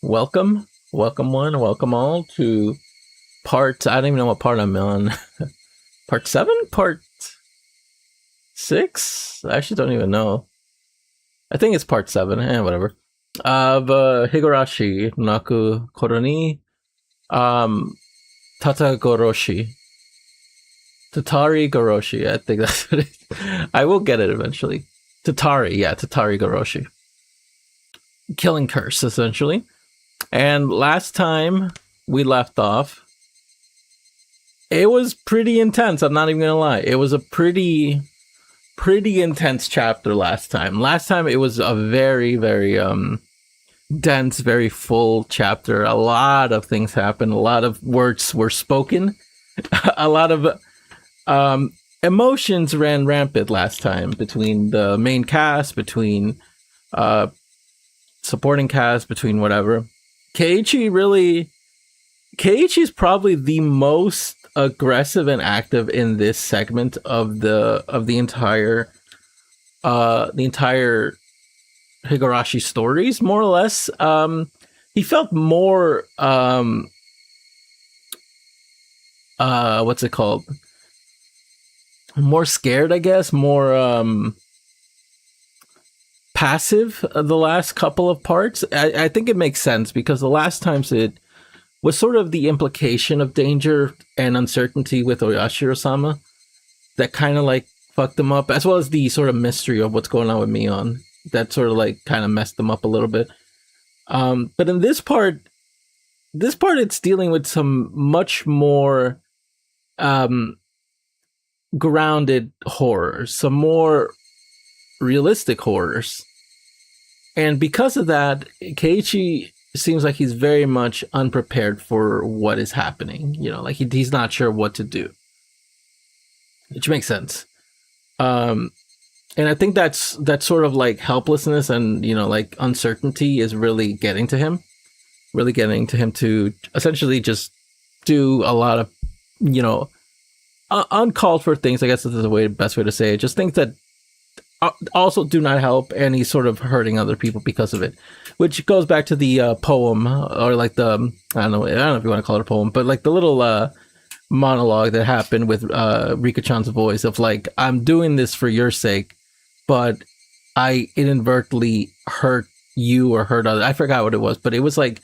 Welcome, welcome all to part. I don't even know what part I'm on. Part 7, part 6. I actually don't even know. I think it's part 7. Whatever. Of Higurashi Naku Koroni, um, Tatarigoroshi, Tatarigoroshi. I think that's what it is. I will get it eventually. Tatarigoroshi. Killing curse, essentially. And last time we left off, it was pretty intense. I'm not even gonna lie. It was a pretty intense chapter last time. Last time it was a very dense, very full chapter. A lot of things happened. A lot of words were spoken. A lot of emotions ran rampant last time between the main cast, between supporting cast, between whatever. Keiichi is probably the most aggressive and active in this segment of the entire Higurashi stories, more or less. He felt more what's it called? More scared, I guess, more passive the last couple of parts. I think it makes sense because the last times it was sort of the implication of danger and uncertainty with Oyashiro-sama that kind of like fucked them up, as well as the sort of mystery of what's going on with Mion that sort of like kind of messed them up a little bit. But in this part it's dealing with some much more grounded horrors, some more realistic horrors. And because of that, Keiichi seems like he's very much unprepared for what is happening. You know, like he's not sure what to do, which makes sense. And I think that's sort of like helplessness and, you know, like uncertainty is really getting to him to essentially just do a lot of, you know, uncalled for things. I guess this is the best way to say it. Just things that also do not help, and he's sort of hurting other people because of it, which goes back to the poem, or like the I don't know if you want to call it a poem, but like the little monologue that happened with Rika-chan's voice of like, I'm doing this for your sake, but I inadvertently hurt you or hurt others. I forgot what it was, but it was like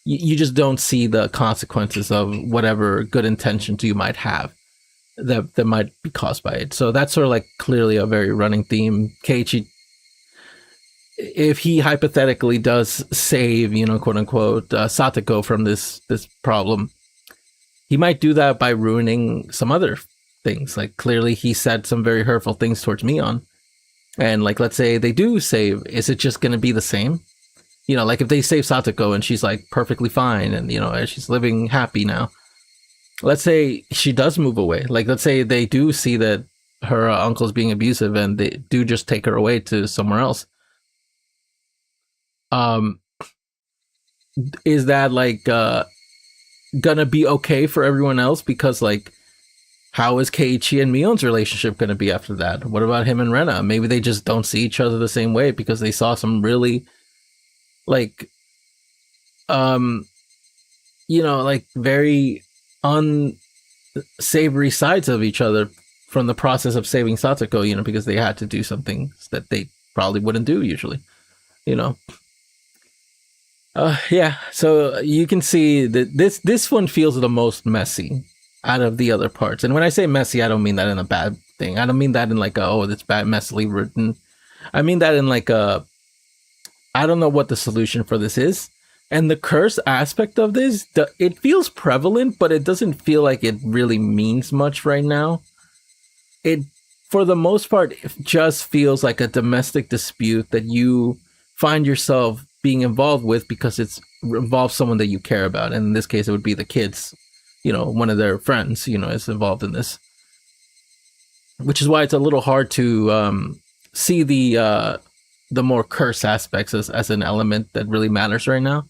you just don't see the consequences of whatever good intentions you might have that might be caused by it. So that's sort of like clearly a very running theme. Keiichi, if he hypothetically does save, you know, quote unquote, Satoko from this problem, he might do that by ruining some other things. Like clearly he said some very hurtful things towards Mion. And like, let's say they do save, is it just going to be the same? You know, like if they save Satoko and she's like perfectly fine and, you know, she's living happy now. Let's say she does move away. Like, let's say they do see that her uncle's being abusive and they do just take her away to somewhere else. Is that like gonna be okay for everyone else? Because like, how is Keiichi and Mion's relationship gonna be after that? What about him and Rena? Maybe they just don't see each other the same way because they saw some really like you know, like very unsavory sides of each other from the process of saving Satoko, you know, because they had to do something that they probably wouldn't do usually, you know. Yeah, so you can see that this one feels the most messy out of the other parts. And when I say messy, I don't mean that in a bad thing. I don't mean that in like a, oh, it's bad, messily written. I mean that in like a, I don't know what the solution for this is. And the curse aspect of this, it feels prevalent, but it doesn't feel like it really means much right now. It, for the most part, it just feels like a domestic dispute that you find yourself being involved with because it involves someone that you care about. And in this case, it would be the kids, you know, one of their friends, you know, is involved in this. Which is why it's a little hard to see the more curse aspects as an element that really matters right now.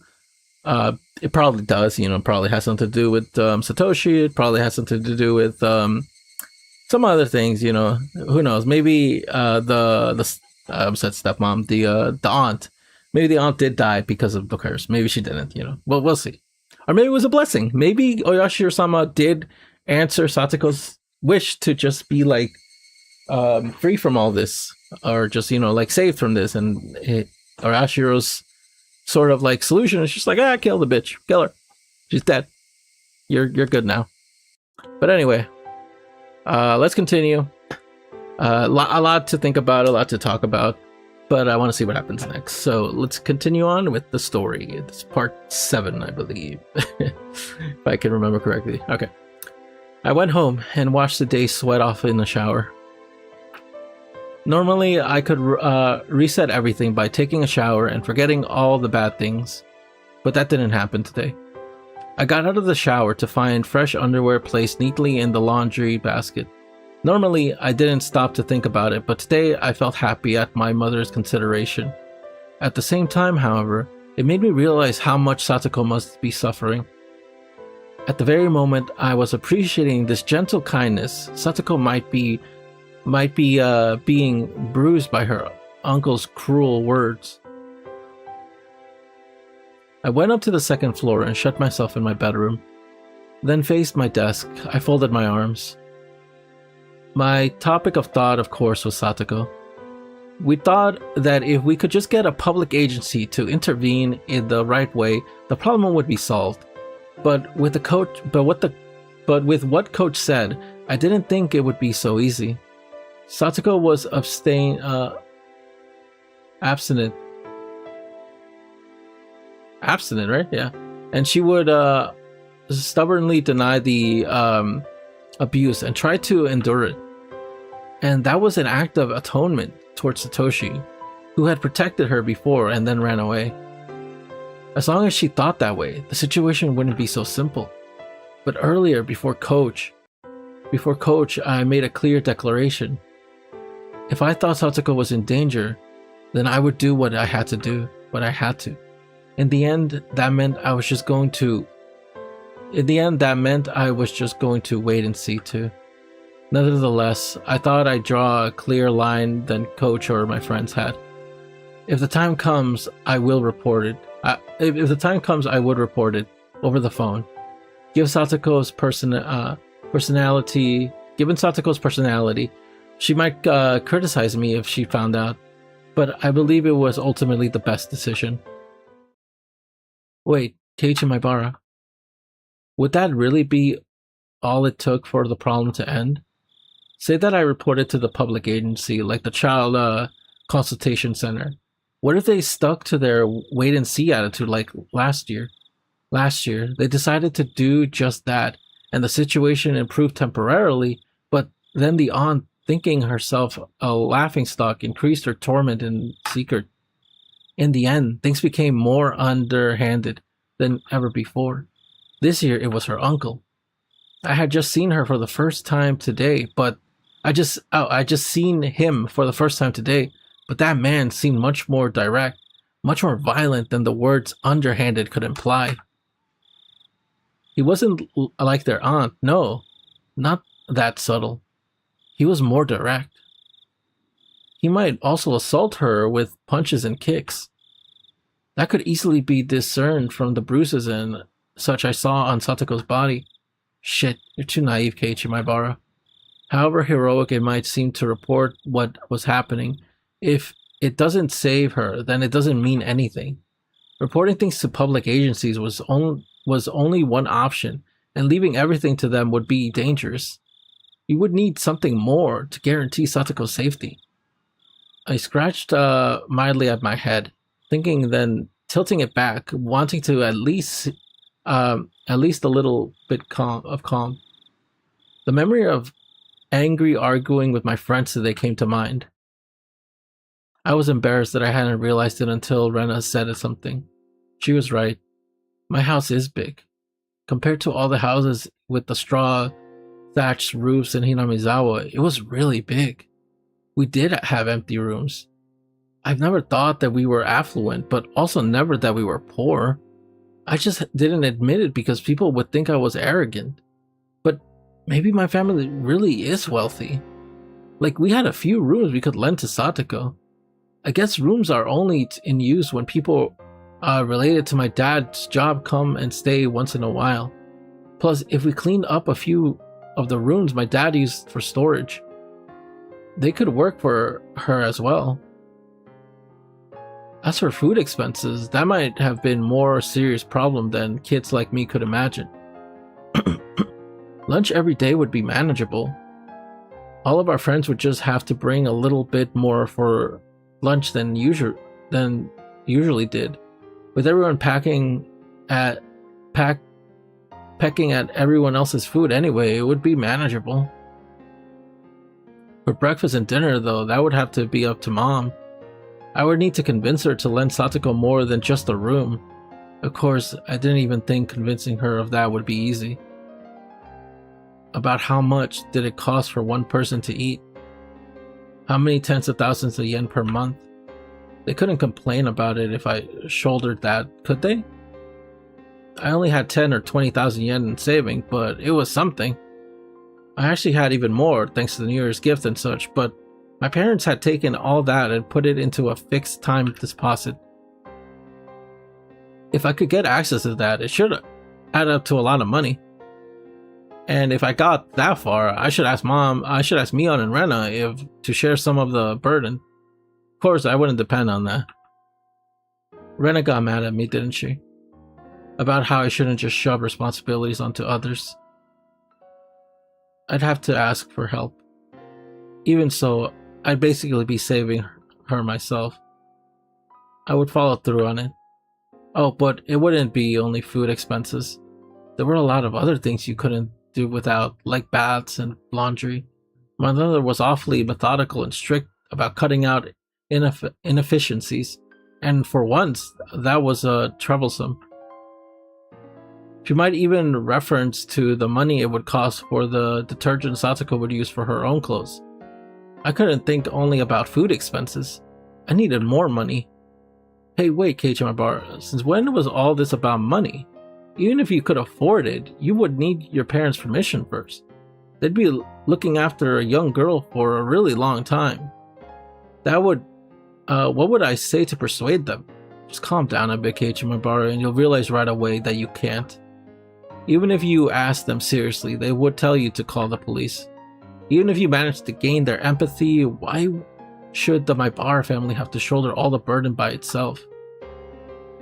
It probably does, you know, probably has something to do with Satoshi. It probably has something to do with some other things, you know. Who knows? Maybe the I said stepmom, the aunt. Maybe the aunt did die because of the curse. Maybe she didn't, Well, we'll see. Or maybe it was a blessing. Maybe Oyashiro-sama did answer Satoko's wish to just be like free from all this, or just like saved from this, and Oyashiro's sort of like solution is just like, kill the bitch, kill her, she's dead, you're good now. But anyway, let's continue. A lot to think about, a lot to talk about, but I want to see what happens next. So let's continue on with the story. It's part 7, I believe, if I can remember correctly. Okay. I went home and watched the day sweat off in the shower. Normally, I could reset everything by taking a shower and forgetting all the bad things, but that didn't happen today. I got out of the shower to find fresh underwear placed neatly in the laundry basket. Normally, I didn't stop to think about it, but today I felt happy at my mother's consideration. At the same time, however, it made me realize how much Satoko must be suffering. At the very moment I was appreciating this gentle kindness, Satoko might be being bruised by her uncle's cruel words. I went up to the second floor and shut myself in my bedroom, then faced my desk. I folded my arms. My topic of thought, of course, was Satoko. We thought that if we could just get a public agency to intervene in the right way, the problem would be solved. But with what Coach said, I didn't think it would be so easy. Satoko was abstinent, right? Yeah. And she would stubbornly deny the abuse and try to endure it. And that was an act of atonement towards Satoshi, who had protected her before and then ran away. As long as she thought that way, the situation wouldn't be so simple. But earlier, before Coach, I made a clear declaration. If I thought Satoko was in danger, then I would do what I had to do, In the end, that meant I was just going to wait and see too. Nevertheless, I thought I'd draw a clearer line than Coach or my friends had. If the time comes, I will report it. If the time comes, I would report it over the phone. Given Satoko's personality, she might criticize me if she found out, but I believe it was ultimately the best decision. Wait, Keiichi Maibara, would that really be all it took for the problem to end? Say that I reported to the public agency, like the Child Consultation Center. What if they stuck to their wait-and-see attitude like last year? Last year, they decided to do just that, and the situation improved temporarily, but then the aunt, thinking herself a laughingstock, increased her torment in secret. In the end, things became more underhanded than ever before. This year, it was her uncle. I had just seen her for the first time today, but I just seen him for the first time today, but that man seemed much more direct, much more violent than the words underhanded could imply. He wasn't like their aunt, no, not that subtle. He was more direct. He might also assault her with punches and kicks. That could easily be discerned from the bruises and such I saw on Satoko's body. Shit, you're too naive, Keiichi Maibara. However heroic it might seem to report what was happening, if it doesn't save her, then it doesn't mean anything. Reporting things to public agencies was only one option, and leaving everything to them would be dangerous. You would need something more to guarantee Satoko's safety. I scratched mildly at my head, thinking, then tilting it back, wanting to at least a little bit of calm. The memory of angry arguing with my friends today came to mind. I was embarrassed that I hadn't realized it until Rena said something. She was right. My house is big. Compared to all the houses with the straw thatched roofs in Hinamizawa, it was really big. We did have empty rooms. I've never thought that we were affluent, but also never that we were poor. I just didn't admit it because people would think I was arrogant. But maybe my family really is wealthy. Like, we had a few rooms we could lend to Satoko. I guess rooms are only in use when people related to my dad's job come and stay once in a while. Plus, if we cleaned up a few of the rooms my dad used for storage, they could work for her as well. As for food expenses, that might have been more serious problem than kids like me could imagine. Lunch every day would be manageable. All of our friends would just have to bring a little bit more for lunch than usually did. With everyone pecking at everyone else's food anyway, it would be manageable. For breakfast and dinner, though, that would have to be up to Mom. I would need to convince her to lend Satoko more than just a room. Of course, I didn't even think convincing her of that would be easy. About how much did it cost for one person to eat? How many tens of thousands of yen per month? They couldn't complain about it if I shouldered that, could they? I only had 10 or 20,000 yen in saving, but it was something. I actually had even more thanks to the New Year's gift and such, but my parents had taken all that and put it into a fixed time deposit. If I could get access to that, it should add up to a lot of money. And if I got that far, I should ask Mion and Rena to share some of the burden. Of course, I wouldn't depend on that. Rena got mad at me, didn't she? About how I shouldn't just shove responsibilities onto others. I'd have to ask for help. Even so, I'd basically be saving her myself. I would follow through on it. Oh, but it wouldn't be only food expenses. There were a lot of other things you couldn't do without, like baths and laundry. My mother was awfully methodical and strict about cutting out inefficiencies, and for once, that was troublesome. She might even reference to the money it would cost for the detergent Satoko would use for her own clothes. I couldn't think only about food expenses. I needed more money. Hey, wait, Keiichi, since when was all this about money? Even if you could afford it, you would need your parents' permission first. They'd be looking after a young girl for a really long time. What would I say to persuade them? Just calm down a bit, Keiichi, and you'll realize right away that you can't. Even if you asked them seriously, they would tell you to call the police. Even if you managed to gain their empathy, why should the Maibara family have to shoulder all the burden by itself?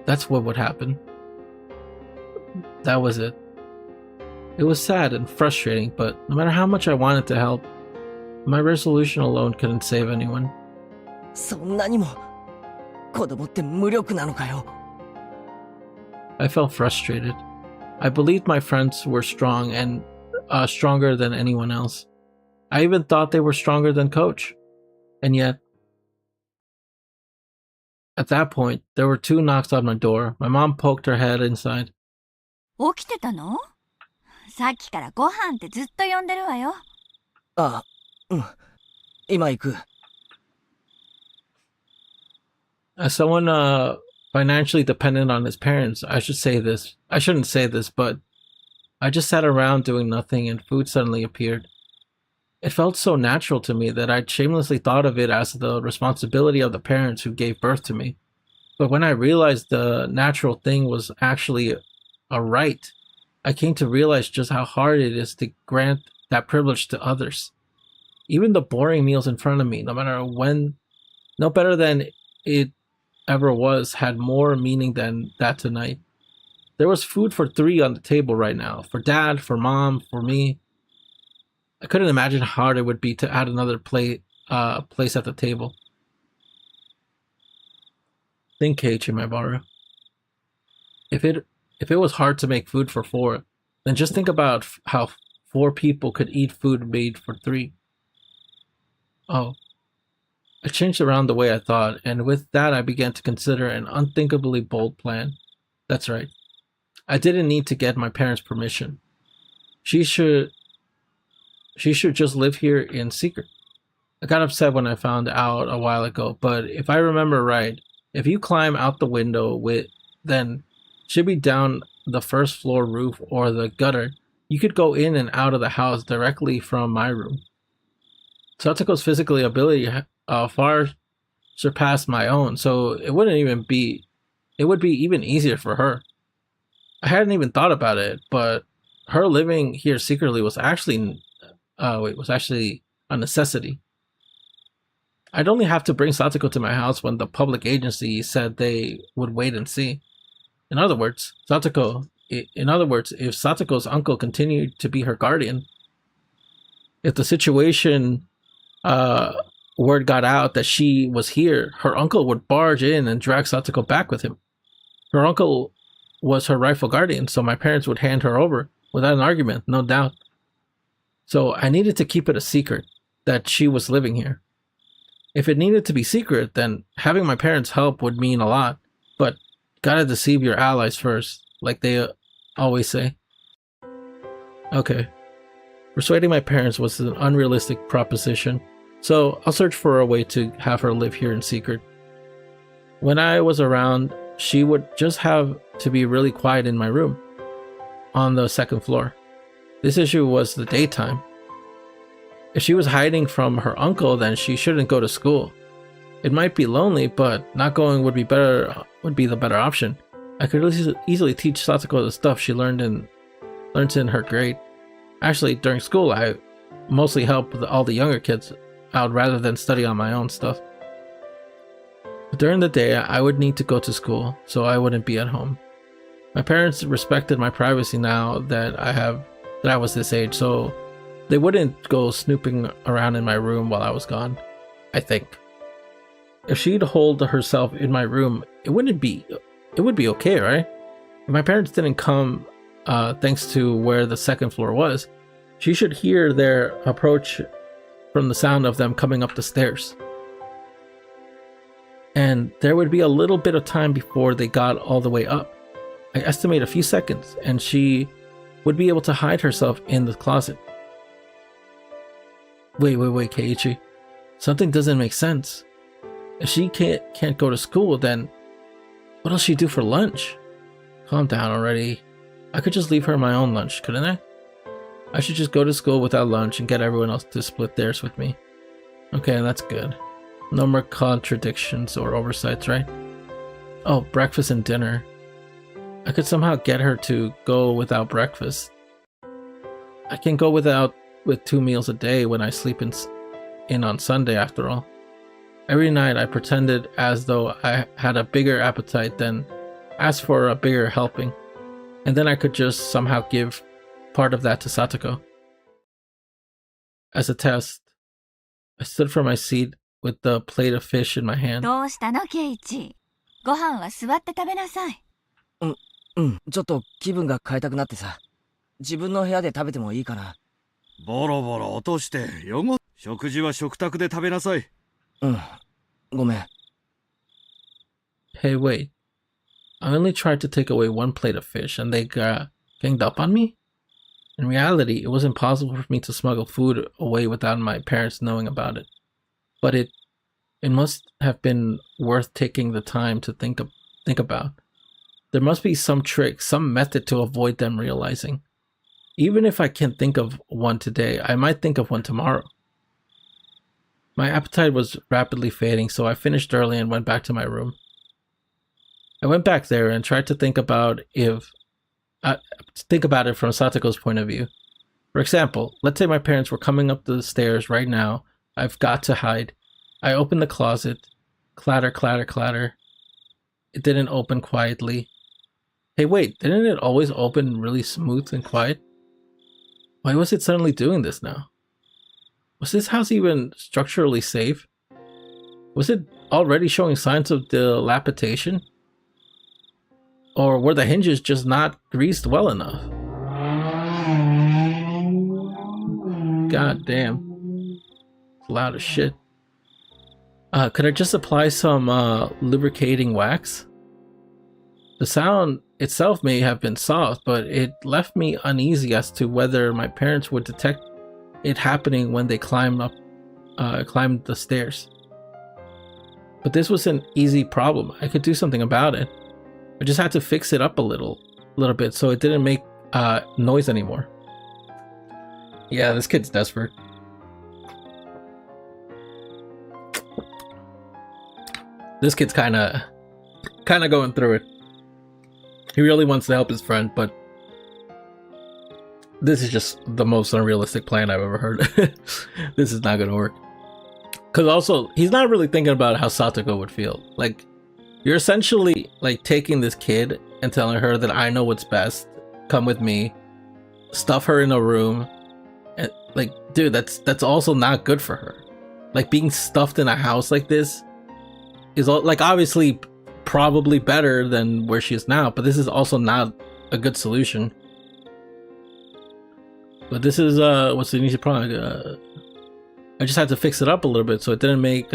That's what would happen. That was it. It was sad and frustrating, but no matter how much I wanted to help, my resolution alone couldn't save anyone. I felt frustrated. I believed my friends were strong and stronger than anyone else. I even thought they were stronger than Coach. And yet, at that point, there were 2 knocks on my door. My mom poked her head inside. 起きてたの？さっきからご飯ってずっと呼んでるわよ。ああ、うん。今行く。As someone financially dependent on his parents, I shouldn't say this, but I just sat around doing nothing and food suddenly appeared. It felt so natural to me that I'd shamelessly thought of it as the responsibility of the parents who gave birth to me. But when I realized the natural thing was actually a right, I came to realize just how hard it is to grant that privilege to others. Even the boring meals in front of me, no better than it ever was, had more meaning than that tonight. There was food for 3 on the table right now, for Dad, for Mom, for me. I couldn't imagine how hard it would be to add another place at the table. Think, Keiichi Maibara. If it was hard to make food for 4, then just think about how 4 people could eat food made for 3. Oh. I changed around the way I thought, and with that I began to consider an unthinkably bold plan. That's right. I didn't need to get my parents' permission. She should just live here in secret. I got upset when I found out a while ago, but if I remember right, if you climb out the window then should be down the first floor roof or the gutter, you could go in and out of the house directly from my room. Satoko's physical ability far surpass my own, so it would be even easier for her. I hadn't even thought about it, but her living here secretly was actually a necessity. I'd only have to bring Satoko to my house when the public agency said they would wait and see. In other words, if Satoko's uncle continued to be her guardian, if the situation word got out that she was here, her uncle would barge in and drag Satoko back with him. Her uncle was her rightful guardian, so my parents would hand her over without an argument, no doubt. So I needed to keep it a secret that she was living here. If it needed to be secret, then having my parents' help would mean a lot, but gotta deceive your allies first, like they always say. Okay. Persuading my parents was an unrealistic proposition, so I'll search for a way to have her live here in secret. When I was around, she would just have to be really quiet in my room, on the second floor. This issue was the daytime. If she was hiding from her uncle, then she shouldn't go to school. It might be lonely, but not going would be the better option. I could easily teach Satoko the stuff she learned in her grade. Actually, during school, I mostly helped all the younger kids out rather than study on my own stuff. But during the day, I would need to go to school, so I wouldn't be at home. My parents respected my privacy now that I was this age, so they wouldn't go snooping around in my room while I was gone, I think. If she'd hold herself in my room, it would be okay, right? If my parents didn't come, thanks to where the second floor was, she should hear their approach from the sound of them coming up the stairs. And there would be a little bit of time before they got all the way up. I estimate a few seconds, and she would be able to hide herself in the closet. Wait, Keiichi. Something doesn't make sense. If she can't go to school, then what will she do for lunch? Calm down already. I could just leave her my own lunch, couldn't I? I should just go to school without lunch and get everyone else to split theirs with me. Okay, that's good. No more contradictions or oversights, right? Oh, breakfast and dinner. I could somehow get her to go without breakfast. I can go with 2 meals a day when I sleep in on Sunday, after all. Every night I pretended as though I had a bigger appetite, then asked for a bigger helping, and then I could just somehow give part of that to Satoko. As a test, I stood from my seat with the plate of fish in my hand. どうしたの、ケイチ。ご飯は座って食べなさい。ちょっと気分が変えたくなってさ。自分の部屋で食べてもいいかな。ボロボロ落として食事は食卓で食べなさい。ごめん。Hey, wait. I only tried to take away one plate of fish and they ganged up on me? In reality, it was impossible for me to smuggle food away without my parents knowing about it. But it must have been worth taking the time to think about. There must be some trick, some method to avoid them realizing. Even if I can't think of one today, I might think of one tomorrow. My appetite was rapidly fading, so I finished early and went back to my room. I went back there and tried to think about it from Satoko's point of view. For example, let's say my parents were coming up the stairs right now. I've got to hide. I opened the closet. Clatter, clatter, clatter. It didn't open quietly. Hey, wait, didn't it always open really smooth and quiet? Why was it suddenly doing this now? Was this house even structurally safe? Was it already showing signs of dilapidation? Or were the hinges just not greased well enough? God damn. It's loud as shit. Could I just apply some lubricating wax? The sound itself may have been soft, but it left me uneasy as to whether my parents would detect it happening when they climbed the stairs. But this was an easy problem. I could do something about it. I just had to fix it up a little bit so it didn't make noise anymore. Yeah, this kid's desperate. This kid's kind of going through it. He really wants to help his friend, but this is just the most unrealistic plan I've ever heard. This is not gonna work. Because also, he's not really thinking about how Satoko would feel. Like, you're essentially like taking this kid and telling her that I know what's best. Come with me. Stuff her in a room. And like, dude, that's also not good for her. Like, being stuffed in a house like this is like obviously probably better than where she is now, but this is also not a good solution. But this is what's the initial product? I just had to fix it up a little bit so it didn't make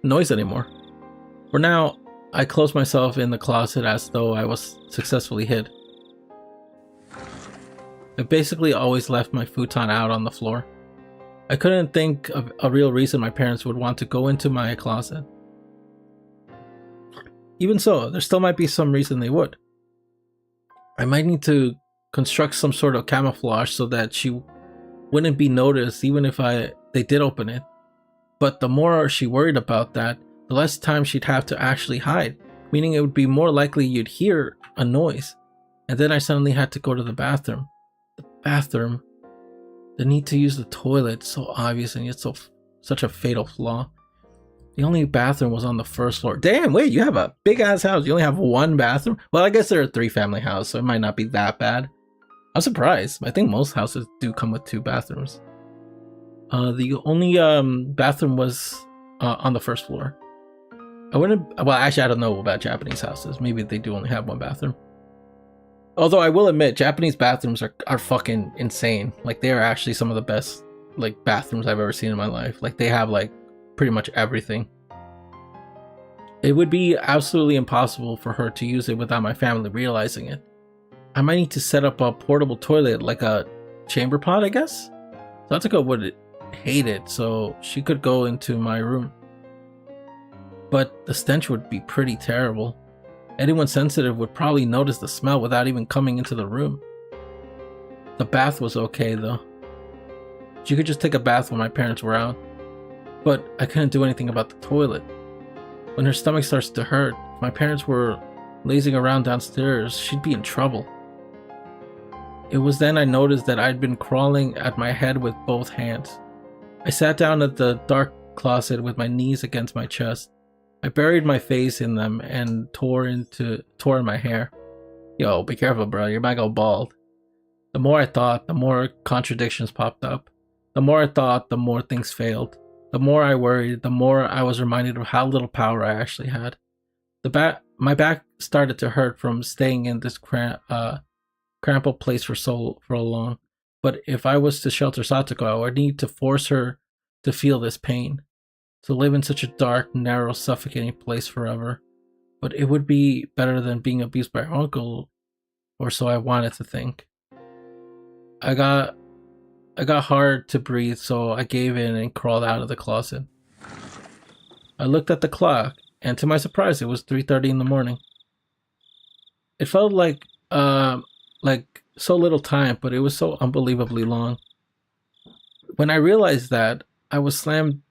noise anymore. For now, I closed myself in the closet as though I was successfully hid. I basically always left my futon out on the floor. I couldn't think of a real reason my parents would want to go into my closet. Even so, there still might be some reason they would. I might need to construct some sort of camouflage so that she wouldn't be noticed even if they did open it. But the more she worried about that, the less time she'd have to actually hide, meaning it would be more likely you'd hear a noise. And then I suddenly had to go to the bathroom. The bathroom. The need to use the toilet, so obvious and yet such a fatal flaw. The only bathroom was on the first floor. Damn, wait, you have a big ass house. You only have one bathroom? Well, I guess they're a 3-family house, so it might not be that bad. I'm surprised. I think most houses do come with 2 bathrooms. The only bathroom was on the first floor. Well, actually, I don't know about Japanese houses. Maybe they do only have 1 bathroom. Although I will admit, Japanese bathrooms are fucking insane. Like, they are actually some of the best like bathrooms I've ever seen in my life. Like, they have like pretty much everything. It would be absolutely impossible for her to use it without my family realizing it. I might need to set up a portable toilet, like a chamber pot, I guess? Satoko would hate it, so she could go into my room. But the stench would be pretty terrible. Anyone sensitive would probably notice the smell without even coming into the room. The bath was okay, though. She could just take a bath when my parents were out. But I couldn't do anything about the toilet. When her stomach starts to hurt, if my parents were lazing around downstairs, she'd be in trouble. It was then I noticed that I'd been crawling at my head with both hands. I sat down at the dark closet with my knees against my chest. I buried my face in them and tore in my hair. Yo, be careful, bro. You might go bald. The more I thought, the more contradictions popped up. The more I thought, the more things failed. The more I worried, the more I was reminded of how little power I actually had. My back started to hurt from staying in this cramped place for long. But if I was to shelter Satoko, I would need to force her to feel this pain. To live in such a dark, narrow, suffocating place forever. But it would be better than being abused by her uncle, or so I wanted to think. I got hard to breathe, so I gave in and crawled out of the closet. I looked at the clock, and to my surprise, it was 3:30 in the morning. It felt like so little time, but it was so unbelievably long. When I realized that, I was slammed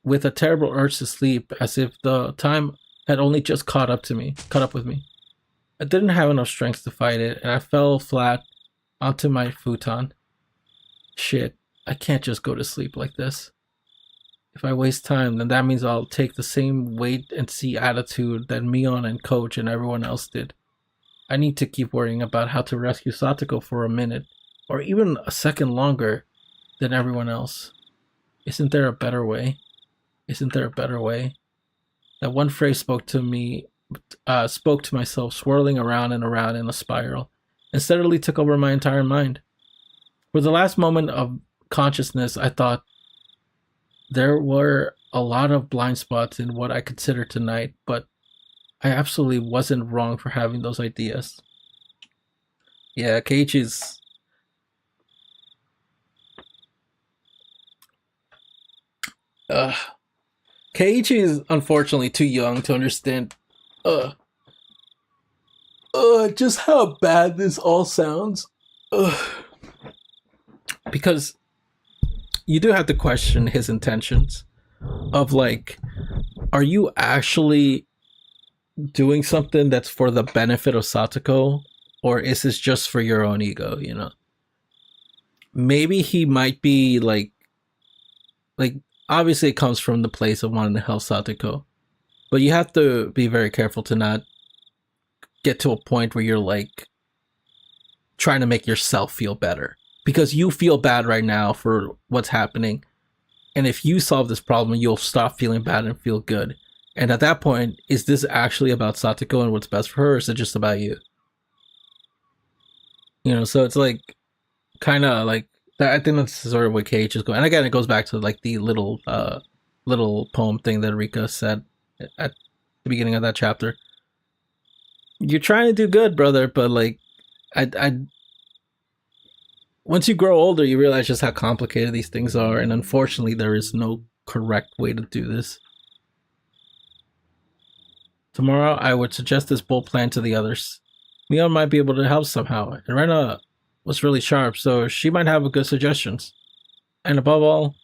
with a terrible urge to sleep, as if the time had only just caught up with me. I didn't have enough strength to fight it, and I fell flat onto my futon. Shit, I can't just go to sleep like this. If I waste time, then that means I'll take the same wait-and-see attitude that Mion and Coach and everyone else did. I need to keep worrying about how to rescue Satoko for a minute, or even a second longer than everyone else. Isn't there a better way? Isn't there a better way? That one phrase spoke to myself, swirling around and around in a spiral, and steadily took over my entire mind. For the last moment of consciousness, I thought there were a lot of blind spots in what I considered tonight, but I absolutely wasn't wrong for having those ideas. Yeah, Keiichi's... Keiichi is unfortunately too young to understand just how bad this all sounds. Because you do have to question his intentions of like are you actually doing something that's for the benefit of Satoko, or is this just for your own ego, you know? Maybe he might be like obviously it comes from the place of wanting to help Satoko, but you have to be very careful to not get to a point where you're like trying to make yourself feel better, because you feel bad right now for what's happening, and if you solve this problem you'll stop feeling bad and feel good. And at that point, is this actually about Satoko and what's best for her, or is it just about you? You know, so it's like kind of like that. I think that's sort of what KH is going. And again, it goes back to like the little poem thing that Rika said at the beginning of that chapter. You're trying to do good, brother, but like I once you grow older, you realize just how complicated these things are, and unfortunately there is no correct way to do this. Tomorrow, I would suggest this bold plan to the others. Mio might be able to help somehow, and Rena was really sharp, so she might have good suggestions. And above all,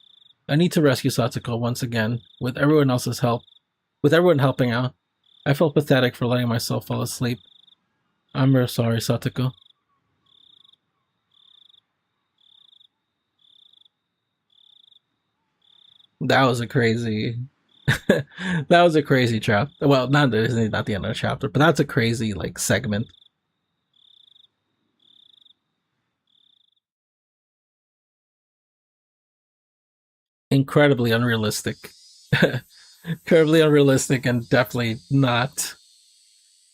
I need to rescue Satoko once again, with everyone else's help. With everyone helping out. I felt pathetic for letting myself fall asleep. I'm real sorry, Satoko. That was a crazy... that was a crazy chapter. Well, not the end of the chapter, but that's a crazy like segment. Incredibly unrealistic. Incredibly unrealistic, and definitely not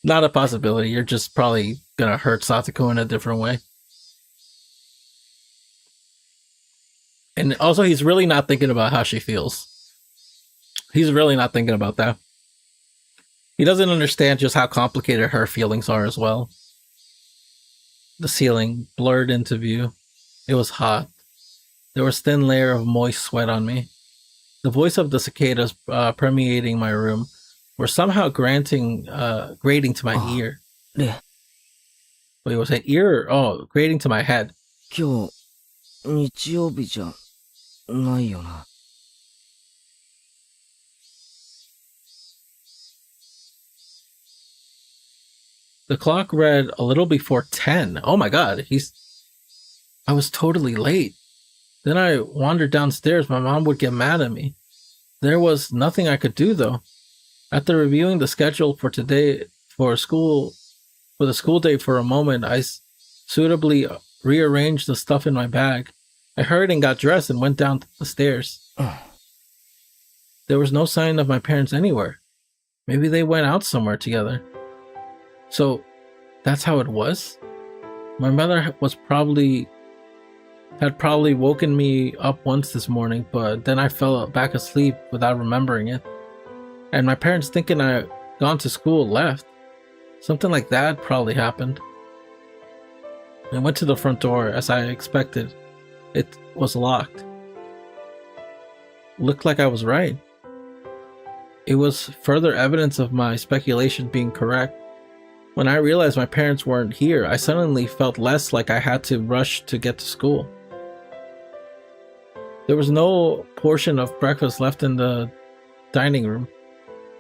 a possibility. You're just probably gonna hurt Satoko in a different way. And also, he's really not thinking about how she feels. He's really not thinking about that. He doesn't understand just how complicated her feelings are as well. The ceiling blurred into view. It was hot. There was a thin layer of moist sweat on me. The voice of the cicadas permeating my room were somehow grating to my ear. Wait, was it ear? Oh, grating to my head. 今日、日曜日じゃないよな。The clock read a little before 10. Oh my god, I was totally late. Then I wandered downstairs. My mom would get mad at me. There was nothing I could do though. After reviewing the schedule for today for the school day for a moment, I suitably rearranged the stuff in my bag. I hurried and got dressed and went down the stairs. There was no sign of my parents anywhere. Maybe they went out somewhere together. So, that's how it was? My mother had probably woken me up once this morning, but then I fell back asleep without remembering it. And my parents, thinking I had gone to school, left. Something like that probably happened. I went to the front door, as I expected. It was locked. Looked like I was right. It was further evidence of my speculation being correct. When I realized my parents weren't here, I suddenly felt less like I had to rush to get to school. There was no portion of breakfast left in the dining room.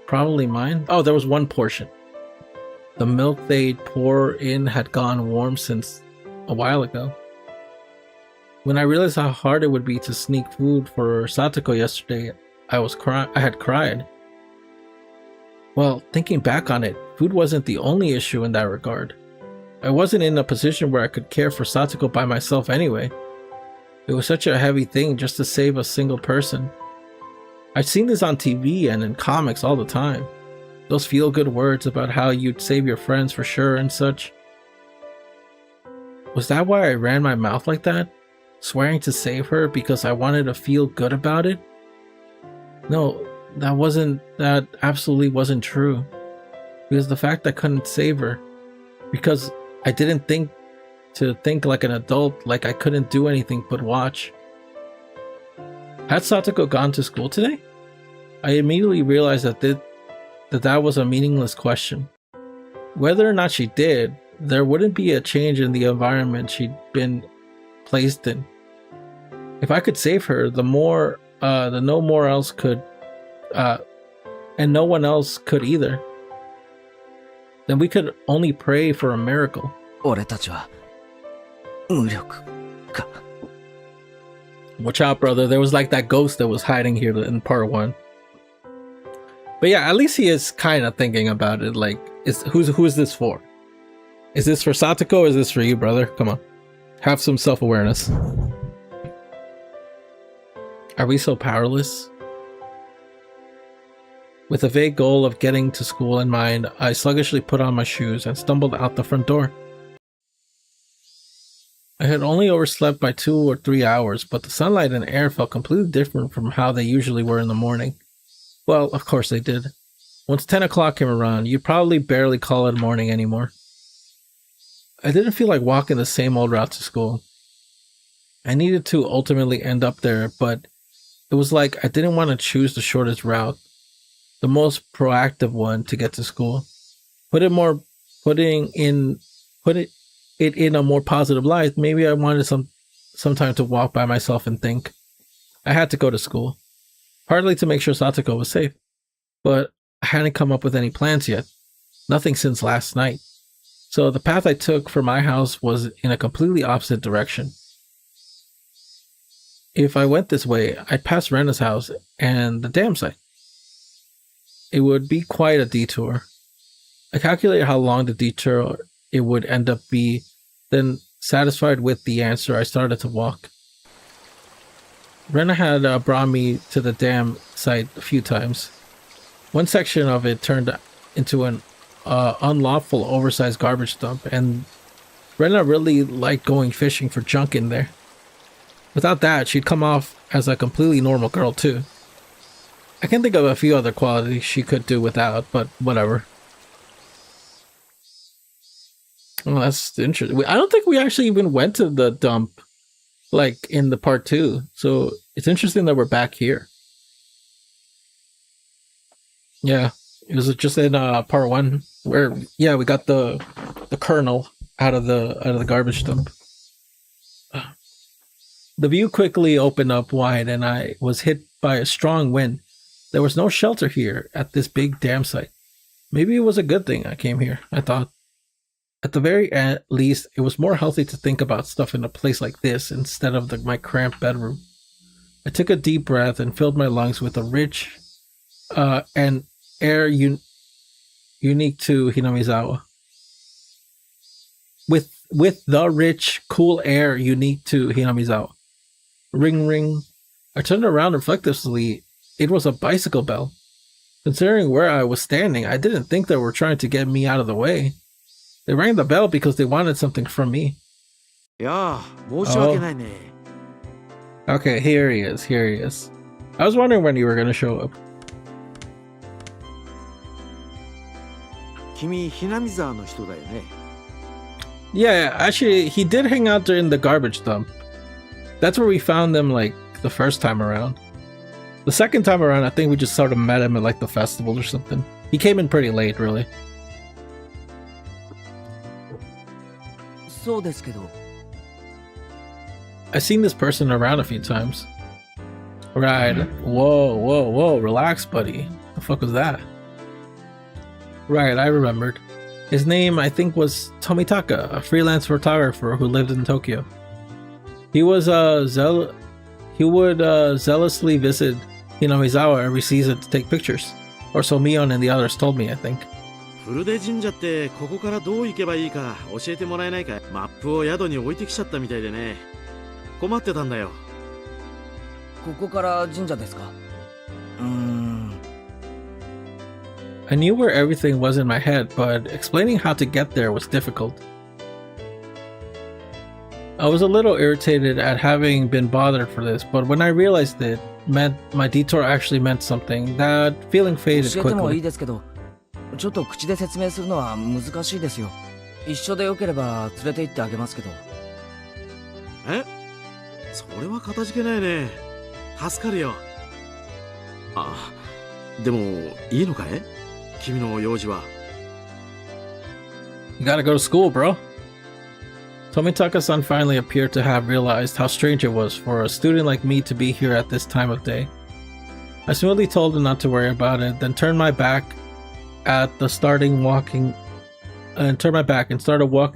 Probably mine. Oh, there was one portion. The milk they'd pour in had gone warm since a while ago. When I realized how hard it would be to sneak food for Satoko yesterday, I had cried. Well, thinking back on it, food wasn't the only issue in that regard. I wasn't in a position where I could care for Satoko by myself anyway. It was such a heavy thing just to save a single person. I've seen this on TV and in comics all the time. Those feel-good words about how you'd save your friends for sure and such. Was that why I ran my mouth like that? Swearing to save her because I wanted to feel good about it? No, that absolutely wasn't true. It was the fact I couldn't save her. Because I didn't think like an adult, like I couldn't do anything but watch. Had Satoko gone to school today? I immediately realized that was a meaningless question. Whether or not she did, there wouldn't be a change in the environment she'd been placed in. If I could save her, the no more else could, and no one else could either, then we could only pray for a miracle. 俺たちは無力か。 Watch out, brother. There was like that ghost that was hiding here in part 1. But yeah, at least he is kind of thinking about it. Like, who is this for? Is this for Satoko or is this for you, brother? Come on. Have some self-awareness. Are we so powerless? With a vague goal of getting to school in mind, I sluggishly put on my shoes and stumbled out the front door. I had only overslept by 2 or 3 hours, but the sunlight and air felt completely different from how they usually were in the morning. Well, of course they did. Once 10 o'clock came around, you'd probably barely call it morning anymore. I didn't feel like walking the same old route to school. I needed to ultimately end up there, but it was like I didn't want to choose the shortest route, the most proactive one to get to school. Putting it in a more positive light, maybe I wanted some time to walk by myself and think. I had to go to school, partly to make sure Satoko was safe, but I hadn't come up with any plans yet. Nothing since last night. So the path I took for my house was in a completely opposite direction. If I went this way, I'd pass Rena's house and the dam site. It would be quite a detour. I calculated how long the detour it would end up be, then satisfied with the answer, I started to walk. Rena had brought me to the dam site a few times. One section of it turned into an unlawful oversized garbage dump, and Rena really liked going fishing for junk in there. Without that, she'd come off as a completely normal girl too. I can think of a few other qualities she could do without, but whatever. Well, that's interesting. I don't think we actually even went to the dump, like, in the part 2. So it's interesting that we're back here. Yeah, it was just in part 1 where, yeah, we got the kernel out of the garbage dump. The view quickly opened up wide, and I was hit by a strong wind. There was no shelter here at this big dam site. Maybe it was a good thing I came here, I thought. At the very least, it was more healthy to think about stuff in a place like this instead of my cramped bedroom. I took a deep breath and filled my lungs with a rich and air unique to Hinamizawa. With the rich, cool air unique to Hinamizawa. Ring, ring. I turned around reflectively. It was a bicycle bell. Considering where I was standing, I didn't think they were trying to get me out of the way. They rang the bell because they wanted something from me. Yeah, Okay, here he is. I was wondering when you were going to show up. 君、Hinamizawaの人だよね。 Yeah, actually, he did hang out during the garbage dump. That's where we found them, like, the first time around. The second time around, I think we just sort of met him at, like, the festival or something. He came in pretty late, really. そうですけど。 I've seen this person around a few times. Right. Whoa. Relax, buddy. The fuck was that? Right, I remembered. His name, I think, was Tomitaka, a freelance photographer who lived in Tokyo. He was he would zealously visit Hinamizawa every season to take pictures. Or so Mion and the others told me, I think. 古出神社ってここからどう行けばいいか教えてもらえないかい？マップを宿に置いてきちゃったみたいでね。困ってたんだよ。ここから神社ですか？I knew where everything was in my head, but explaining how to get there was difficult. I was a little irritated at having been bothered for this, but when I realized it meant my detour actually meant something, that feeling faded 教えてもいい quickly. ですけど、ちょっと口で説明するのは難しいですよ。一緒でよければ連れて行ってあげますけど。え？それはかたじけないね。助かるよ。あ、でもいいのかい？君の用事は。You gotta go to school, bro. Tomitaka-san finally appeared to have realized how strange it was for a student like me to be here at this time of day. I smoothly told him not to worry about it, then turned my back and started walking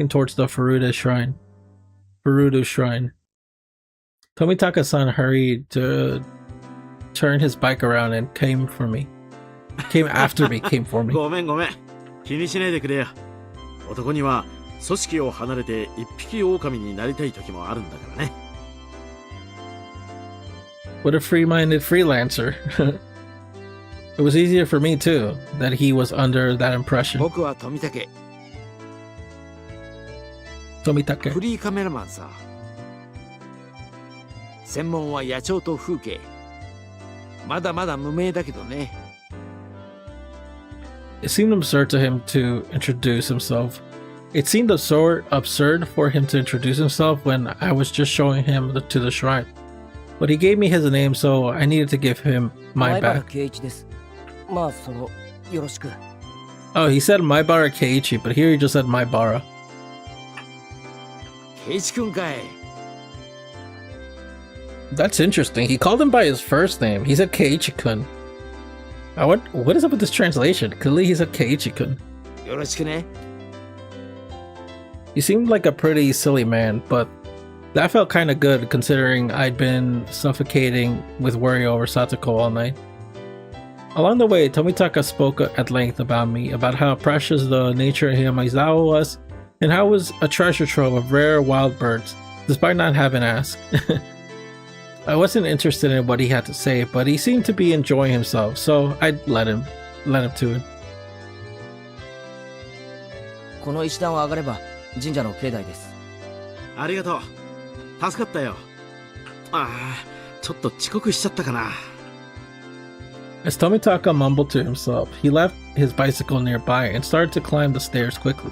towards the Furuta shrine. Tomitaka-san hurried to turn his bike around and came for me. Came for me. ごめん。気にしないでくれよ。男には組織を離れて一匹狼になりたい時もあるんだからね。What a free-minded freelancer. It was easier for me too, that he was under that impression. 僕は富武。Tomitake. フリーカメラマンさ。専門は野鳥と風景。まだまだ無名だけどね。It seemed absurd to him to introduce himself. It seemed absurd for him to introduce himself when I was just showing him to the shrine. But he gave me his name, so I needed to give him mine back. 圭一です。まあ、よろしく。Oh, he said Maibara Keiichi, but here he just said Maibara. 圭一くんかい。That's interesting. He called him by his first name. He said Keiichi-kun. What is up with this translation? Clearly he said Keiichi-kun. よろしくね。He seemed like a pretty silly man, but that felt kind of good considering I'd been suffocating with worry over Satoko all night. Along the way, Tomitaka spoke at length about me, about how precious the nature of Higurashi was, and how it was a treasure trove of rare wild birds, despite not having asked. I wasn't interested in what he had to say, but he seemed to be enjoying himself, so I let him to it. この石段を上がれば神社の境内です。ありがとう。助かったよ。ああ、ちょっと遅刻しちゃったかな。As Tomitaka mumbled to himself, he left his bicycle nearby and started to climb the stairs quickly.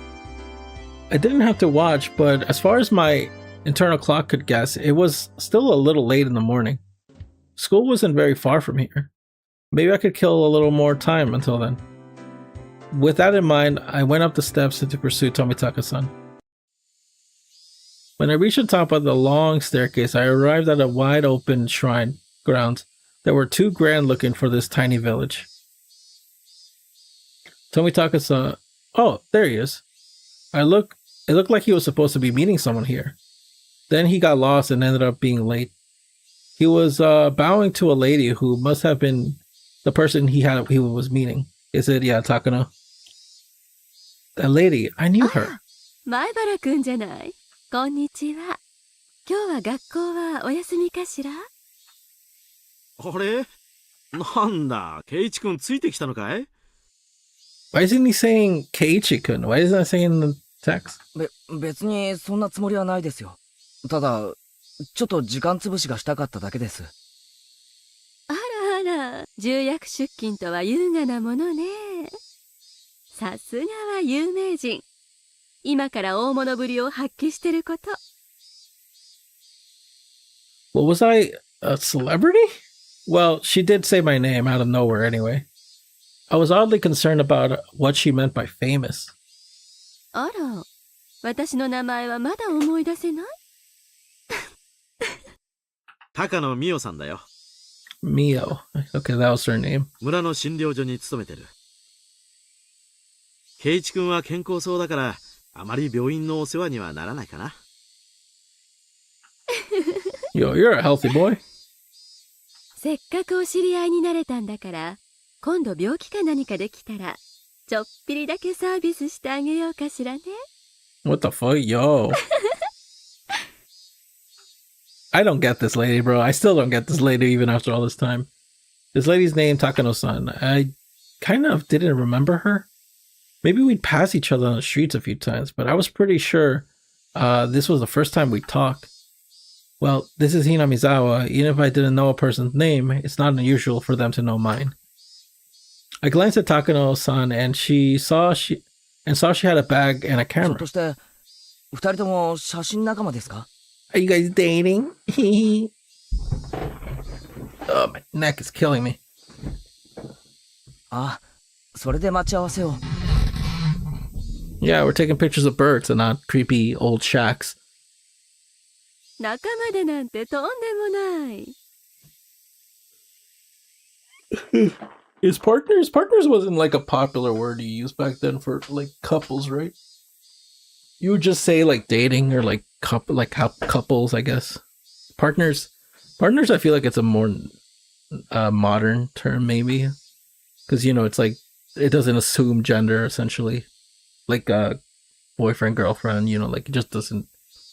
I didn't have to watch, but as far as my internal clock could guess, it was still a little late in the morning. School wasn't very far from here. Maybe I could kill a little more time until then. With that in mind, I went up the steps to pursue Tomitaka-san. When I reached the top of the long staircase, I arrived at a wide open shrine grounds that were too grand looking for this tiny village. Tomitaka-san, oh, there he is. It looked like he was supposed to be meeting someone here. Then he got lost and ended up being late. He was bowing to a lady who must have been the person he was meeting. Is it, yeah, Takano? That lady, I knew her. 前原くんじゃない。こんにちは。今日は学校はお休みかしら？あれ？なんだ、圭一くんついてきたのかい？ Why isn't he saying Keiichi-kun? Why isn't he saying in the text? 別にそんなつもりはないですよ。ただ、ちょっと時間つぶしがしたかっただけです。あらあら、重役出勤とは優雅なものね。さすがは有名人。今から大物ぶりを発揮してること。Well, was I a celebrity? Well, she did say my name out of nowhere anyway. I was oddly concerned about what she meant by famous. あら、私の名前はまだ思い出せない？高野美代さんだよ。Mio. Okay, that was her name. 村の診療所に勤めてる。圭一くんは健康そうだから、あまり病院のお世話にはならないかな。Yo, you're a healthy boy. せっかくお知り合いになれたんだから、今度病気か何かできたら、ちょっぴりだけサービスしてあげようかしらね。What the fuck? Yo. I don't get this lady, bro. I still don't get this lady even after all this time. This lady's name, Takano-san. I kind of didn't remember her. Maybe we'd pass each other on the streets a few times, but I was pretty sure this was the first time we talked. Well, this is Hinamizawa. Even if I didn't know a person's name, it's not unusual for them to know mine. I glanced at Takano-san and saw she had a bag and a ひょっ camera. として、二人とも写真仲間ですか？ Are you guys dating? Oh, my neck is killing me. あ、それで待ち合わせを。Yeah, we're taking pictures of birds and not creepy old shacks. 仲間でなんてとんでもない。Is partners wasn't like a popular word you used back then for like couples, right? You would just say like dating or like couples, I guess. Partners I feel like it's a more modern term maybe, because you know it's like it doesn't assume gender essentially, like boyfriend girlfriend, you know, like it just doesn't,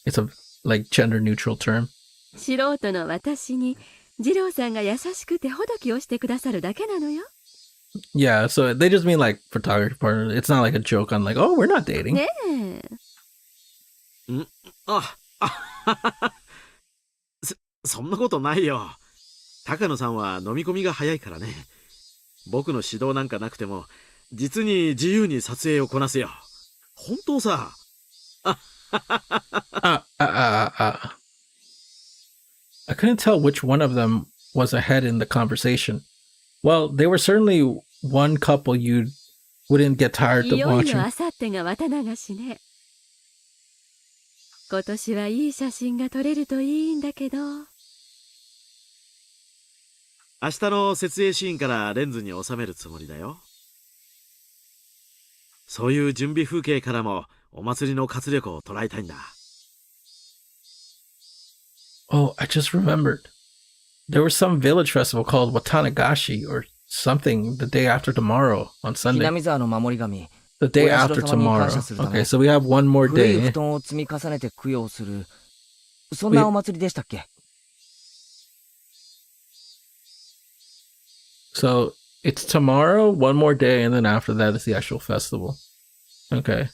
it's a like gender neutral term. 素人の私に二郎さんが優しくてほどきをしてくださるだけなのよ。 Yeah, so they just mean like photography partner. It's not like a joke on like, oh, we're not dating. ねえ。そんなことないよ。高野さんは飲み込みが早いからね。僕の指導なんかなくても、実に自由に撮影をこなすよ。本当さ。I couldn't tell which one of them was ahead in the conversation. Well, they were certainly one couple you wouldn't get tired い of よい watching. よあさってが綿流しね。今年はいい写真が撮れるといいんだけど。明日の設営シーンからレンズに収めるつもりだよ。そういう準備風景からもお祭りの活力を捉えたいんだ。Oh, I just remembered. There was some village festival called Tatarigoroshi or something the day after tomorrow on ひ Sunday. なみ沢の守り神、 The day 親 after 代様に感 tomorrow. 謝するため Okay, so we have one more 古い day. 布団を積み重ねて供養する、そんなお祭りでしたっけ？ So it's tomorrow, one more day, and then after that is the actual festival. Okay.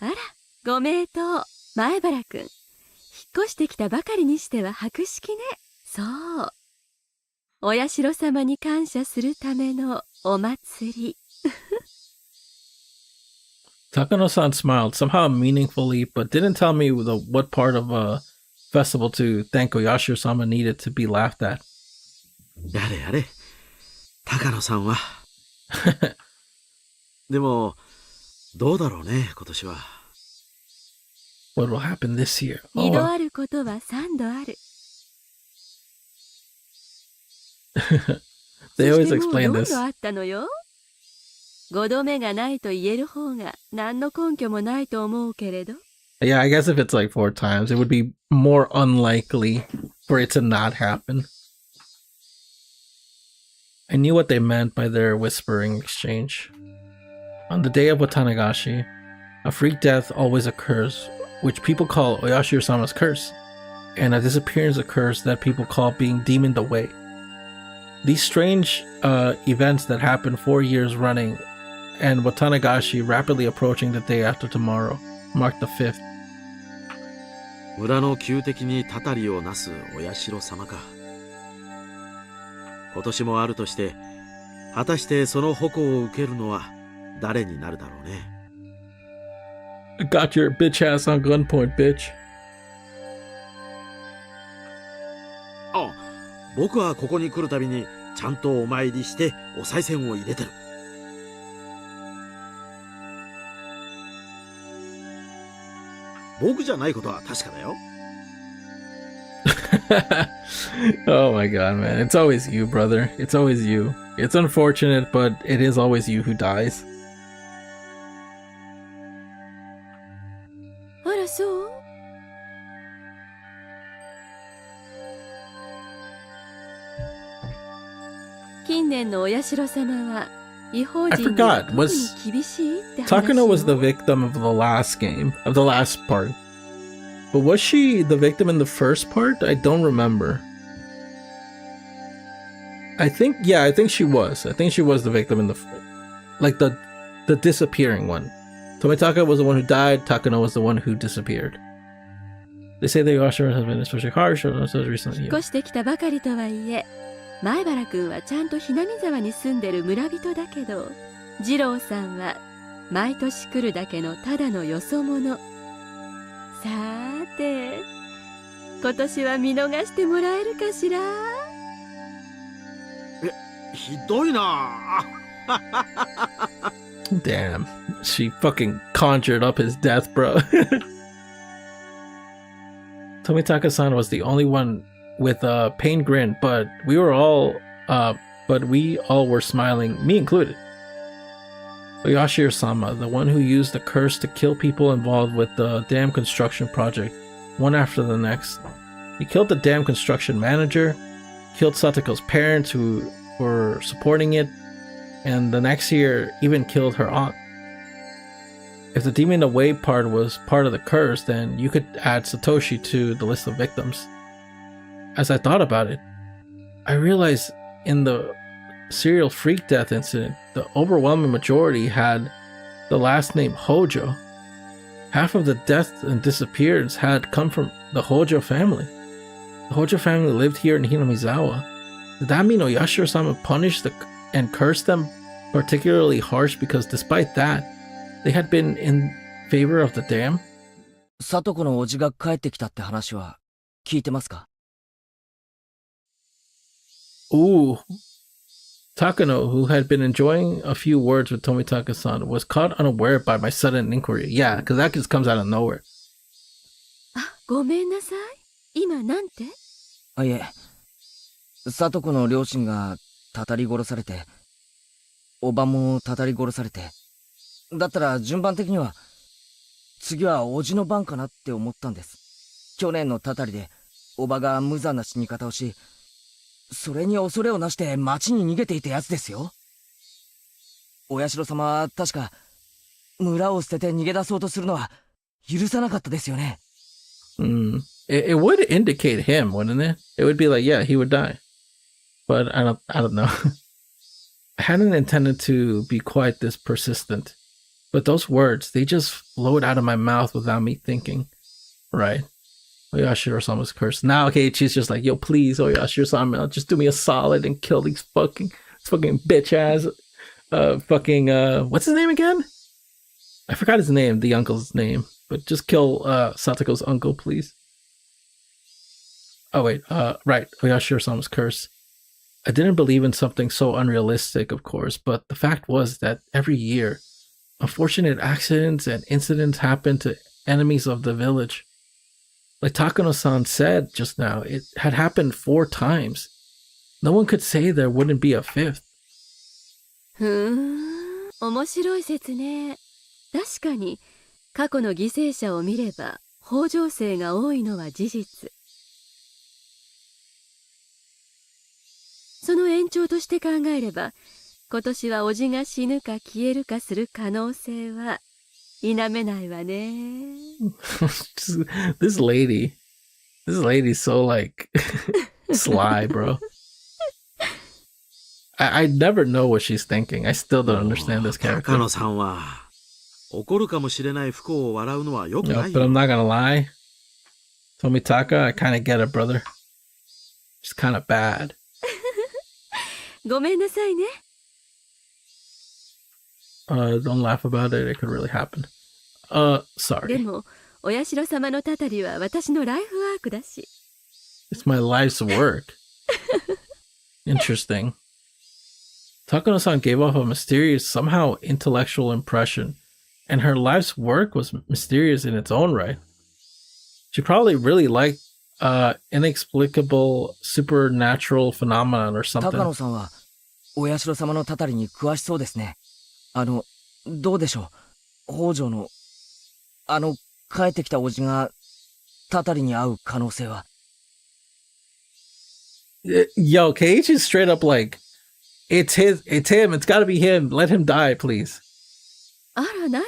あら、ご名答、前原くん。引っ越してきたばかりにしては博識ね。そう。お社様に感謝するためのお祭り。Takano-san smiled, somehow meaningfully, but didn't tell me what part of a festival to thank Oyashiro-sama needed to be laughed at. やれやれ。高野さんは。でも、どうだろうね、今年は。What will happen this year? 二度あることは三度ある。 They そ always してもう explain 4 this. 度あったのよ。5度目がないと言える方が何の根拠もないと思うけれど。 Yeah, I guess if it's like 4 times, it would be more unlikely for it to not happen. I knew what they meant by their whispering exchange. On the day of Watanagashi, a freak death always occurs, which people call Oyashiro-sama's curse, and a disappearance occurs that people call being demoned away. These strange events that happen 4 years running, and Watanagashi rapidly approaching the day after tomorrow, mark the 5th. 村の旧敵にたたりをなすお社様か。今年もあるとして、果たしてその矛を受けるのは誰になるだろうね。I got your bitch ass on gunpoint, bitch. あ、僕はここに来るたびにちゃんとお参りしてお賽銭を入れてる。僕じゃないことは確かだよ。Oh my god, man. It's always you, brother. It's always you. It's unfortunate, but it is always you who dies. あらそう。近年のお社様は違法 I 人には forgot. 特に Was 厳しいって話 Takano was the よ。 victim of the last game, of the last part. But was she the victim in the first part? I don't remember. I think she was. I think she was the victim in the disappearing one. Tomitaka was the one who died. Takano was the one who disappeared. They say the Yashiro has been especially harsh on us recently. 引っ越してきたばかりとはいえ、前原くんはちゃんとひなみ沢に住んでる村人だけど、二郎さんは毎年来るだけのただのよそ者。さーて、今年は見逃してもらえるかしら。ひどいな。Damn, she fucking conjured up his death, bro. Tomitaka-san was the only one with a pain grin, but we all were smiling, me included. Oyashiro-sama, the one who used the curse to kill people involved with the dam construction project, one after the next. He killed the dam construction manager, killed Satoko's parents who were supporting it, and the next year even killed her aunt. If the demon away part was part of the curse, then you could add Satoshi to the list of victims. As I thought about it, I realized in the serial freak death incident, the overwhelming majority had the last name Hojo. Half of the deaths and disappearance had come from the Hojo family. The Hojo family lived here in Hinamizawa. Did that mean Oyashiro-sama punished and cursed them particularly harsh because despite that, they had been in favor of the dam? サトコのおじが帰ってきたって話は聞いてますか？ Ooh. Takano, who had been enjoying a few words with Tomitaka-san, was caught unaware by my sudden inquiry. Yeah, because that just comes out of nowhere. あ、ごめんなさい。今なんて？あ、いえ。サトコの両親がたたり殺されて、おばもたたり殺されて。だったら順番的には、次はおじの番かなって思ったんです。去年のたたりで、おばが無残な死に方をし、それに恐れをなして町に逃げていたやつですよ。お社様は確か、村を捨てて逃げ出そうとするのは許さなかったですよね。It would indicate him, wouldn't it? It would be like, yeah, he would die. But I don't know. I hadn't intended to be quite this persistent. But those words, they just flowed out of my mouth without me thinking. Right. Oyashiro-sama's curse. Now, okay, she's just like, yo, please, Oyashiro-sama, just do me a solid and kill these fucking bitch ass, what's his name again? I forgot his name, the uncle's name, but just kill, Satoko's uncle, please. Oh, wait, right, Oyashiro-sama's curse. I didn't believe in something so unrealistic, of course, but the fact was that every year, unfortunate accidents and incidents happen to enemies of the village. Like Takano-san said just now, it had happened 4 times. No one could say there wouldn't be a 5th. 面白い説ね。確かに、過去の犠牲者を見れば、北条姓が多いのは事実。その延長として考えれば、今年はおじが死ぬか消えるかする可能性は否めないわね。This lady's so like sly, bro. I never know what she's thinking. I still don't understand this character. 高野さんは起こるかもしれない不幸を笑うのは良くない But よ。 I'm not gonna lie. Tomitaka, I kind of get it, brother. It's kind of bad. ごめんなさいね。Don't laugh about it. It could really happen. で Sorry. も、お社様のたたりは私のライフワークだし。It's my life's work. Interesting. Takano-san gave off a mysterious, somehow intellectual impression, and her life's work was mysterious in its own right. She probably really liked inexplicable supernatural phenomenon or 高 something. 野さんは、お社様のたたりに詳しそうですね。どうでしょう。北条の、帰ってきたおじが、たたりに会う可能性は。Yo, Keiichi's straight up like, it's him, it's gotta be him, let him die, please. あら何？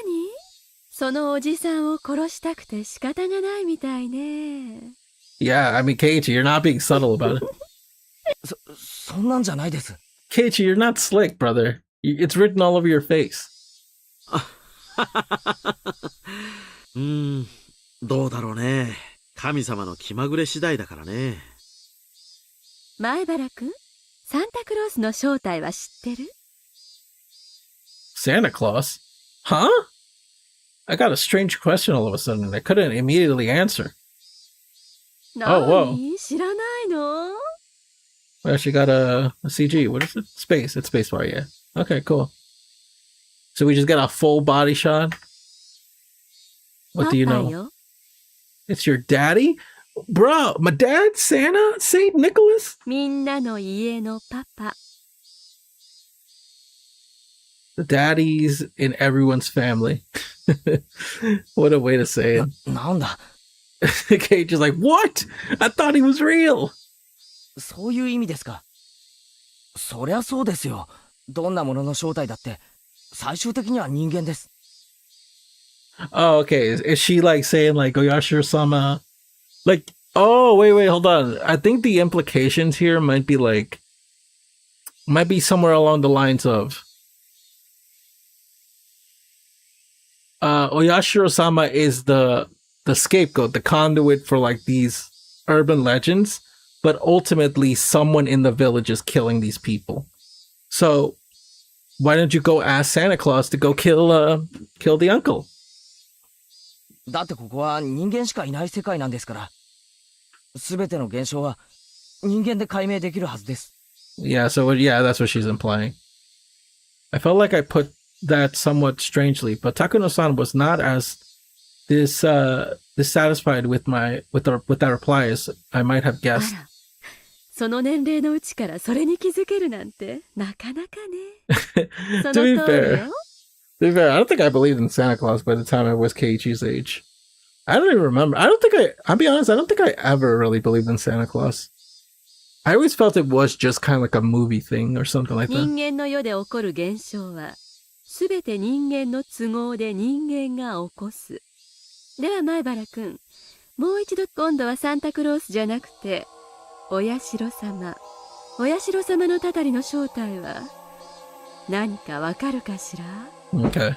そのおじさんを殺したくて仕方がないみたいね。Yeah, I mean, Keiichi, you're not being subtle about it. そんなんじゃないです。Keiichi, you're not slick, brother. It's written all over your face. どうだろうね。神様の気まぐれ次第だからね。前原くん、サンタクロースの正体は知ってる？ Santa Claus? Huh? I got a strange question all of a sudden and I couldn't immediately answer. whoa. 何？知らないの？ We actually got a CG. What is it? Space. It's spacebar, yeah. Okay, cool. So we just get a full body shot? What do you パパ know? よ。 It's your daddy? Bro, my dad, Santa, Saint Nicholas? みんなの家のパパ。 The daddies in everyone's family. What a way to say it. なんだ Cage is like, what? I thought he was real. そういう意味ですか。そりゃそうですよ。どんなものの正体だって、最終的には人間です。Oh, okay. Is she like saying like Oyashiro-sama? Like, oh, wait, hold on. I think the implications here might be somewhere along the lines of Oyashiro-sama is the scapegoat, the conduit for like these urban legends, but ultimately someone in the village is killing these people. So why don't you go ask Santa Claus to go kill the uncle? だってここは人間しかいない世界なんですから。すべての現象は人間で解明できるはずです。Yeah, that's what she's implying. I felt like I put that somewhat strangely, but Takuno-san was not as dissatisfied with that reply as I might have あ guessed. ら、その年齢のうちからそれに気づけるなんてなかなかね。その To be 通り fair, よ。 to be fair, I don't think I believed in Santa Claus by the time I was Keiichi's age. I don't even remember. I'll be honest, I don't think I ever really believed in Santa Claus. I always felt it was just kind of like a movie thing or something like 人 that. 間の世で起こる現象は、すべて人間の都合で人間が起こす。では前原くん、もう一度今度はサンタクロースじゃなくて、お社様のたたりの正体は何かわかるかしら？ Okay.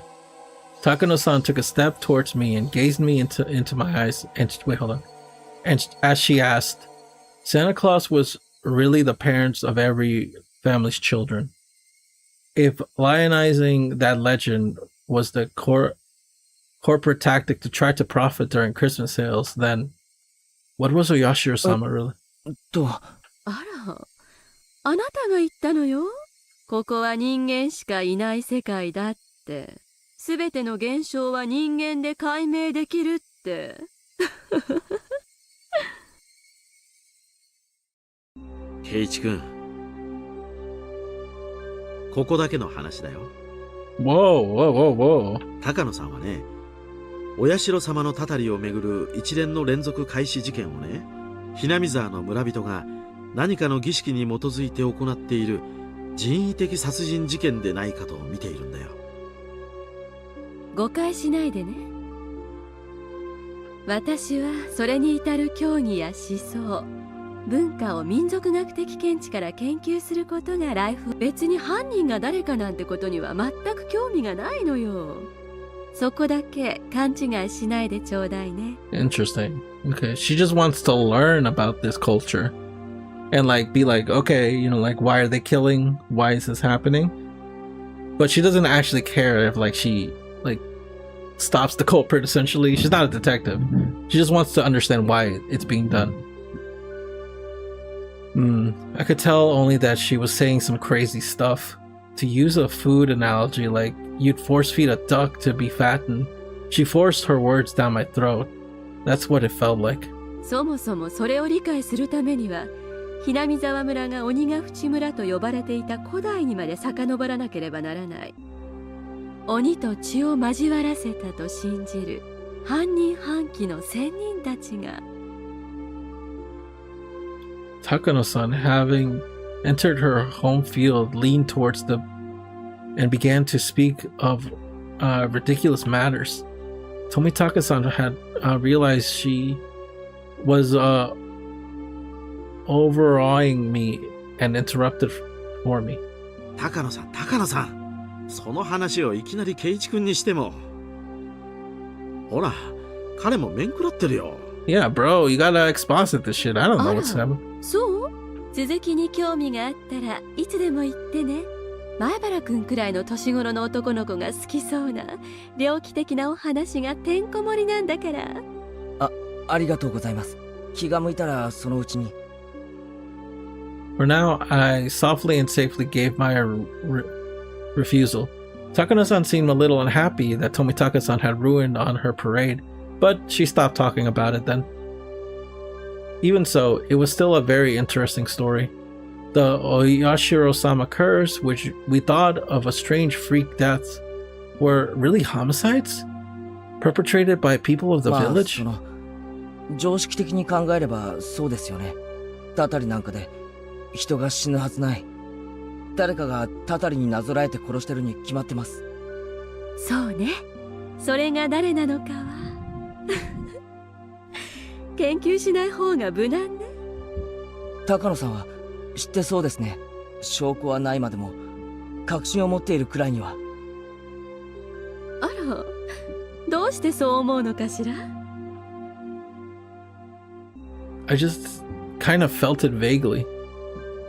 Takuno-san took a step towards me and gazed me into my eyes. And wait, hold on. And as she asked, Santa Claus was really the parents of every family's children. If lionizing that legend was the corporate tactic to try to profit during Christmas sales, then what was Oyashiro-sama really? と、あら、あなたが言ったのよ。ここは人間しかいない世界だって。すべての現象は人間で解明できるって。圭一君、ここだけの話だよ。 Whoa. 高野さんはね、お社様のたたりをめぐる一連の連続開始事件をね、ひなみ沢の村人が何かの儀式に基づいて行っている人為的殺人事件でないかと見ているんだよ。誤解しないでね。私はそれに至る教義や思想、文化を民族学的見地から研究することがライフ。別に犯人が誰かなんてことには全く興味がないのよ。そこだけ勘違いしないでちょうだいね。 Interesting. Okay, she just wants to learn about this culture and like be like, okay, you know, like why are they killing? Why is this happening? But she doesn't actually care if like she like stops the culprit. Essentially, she's not a detective. She just wants to understand why it's being done. I could tell only that she was saying some crazy stuff. To use a food analogy, like you'd force feed a duck to be fattened, she forced her words down my throat. That's what it felt like. そもそもそれを理解するためには、ひなみ沢村が鬼ヶ淵村と呼ばれていた古代にまで遡らなければならない。鬼と血を交わらせたと信じる半人半鬼の仙人たちが。Takano-san, having entered her home field, leaned towards and began to speak of ridiculous matters. Tomitaka-san had realized she was overawing me and interrupted for me. 高野さん。その話をいきなり圭一君にしても。ほら、彼も面食らってるよ。Yeah, bro, you gotta exposit this shit. I don't know what's あら、 happening. そう？続きに興味があったらいつでも言ってね。前原くんくらいの年頃の男の子が好きそうな猟奇的なお話がてんこ盛りなんだから。ありがとうございます。気が向いたらそのうちに。For now, I softly and safely gave my refusal. Takano-san seemed a little unhappy that Tomitaka-san had ruined on her parade, but she stopped talking about it then. Even so, it was still a very interesting story. The Oyashiro-sama curse, which we thought of as strange freak deaths, were really homicides? Perpetrated by people of the まあ village? その常識的に考えればそうですよね。タタリなんかで人が死ぬはずない。誰かがタタリになぞらえて殺してるに決まってます。そうね。それが誰なのかは研究しない方が無難ね。高野さんは知ってそうですね。証拠はないまでも確信を持っているくらいには。あら、どうしてそう思うのかしら。 I just kind of felt it vaguely.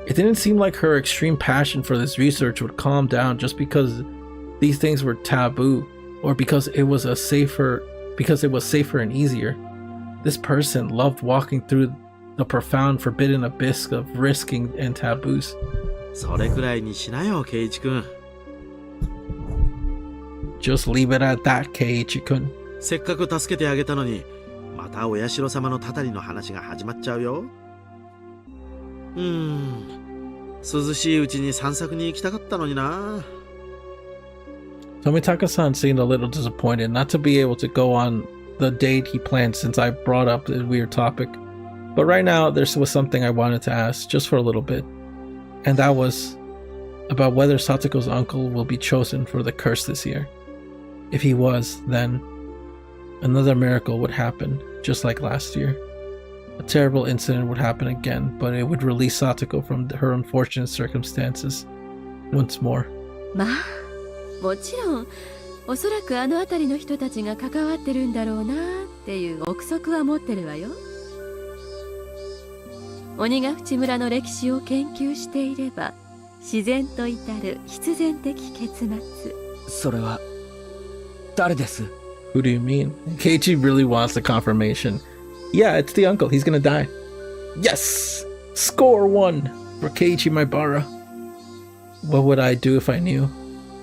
It didn't seem like her extreme passion for this research would calm down just because these things were taboo, or because it was safer and easier. This person loved walking through the profound forbidden abyss of risking and taboos. それくらいにしなよ、ケイイチ君。 Just leave it at that, Keiichi-kun. せっかく助けてあげたのに、またお社様のたたりの話が始まっちゃうよ。涼しいうちに散策に行きたかったのにな。Tomitaka-san seemed a little disappointed not to be able to go on the date he planned since I brought up the weird topic. But right now, there was something I wanted to ask, just for a little bit. And that was about whether Satoko's uncle will be chosen for the curse this year. If he was, then another miracle would happen, just like last year. A terrible incident would happen again, but it would release Satoko from her unfortunate circumstances once more. まあ、もちろんおそらくあの辺りの人たちが関わってるんだろうなっていう憶測は持ってるわよ。鬼ヶ淵村の歴史を研究していれば自然と至る必然的結末。それは誰です？ Who do you mean? Keiichi really wants the confirmation. Yeah, it's the uncle. He's gonna die. Yes! Score 1 for Keiichi Maibara. What would I do if I knew?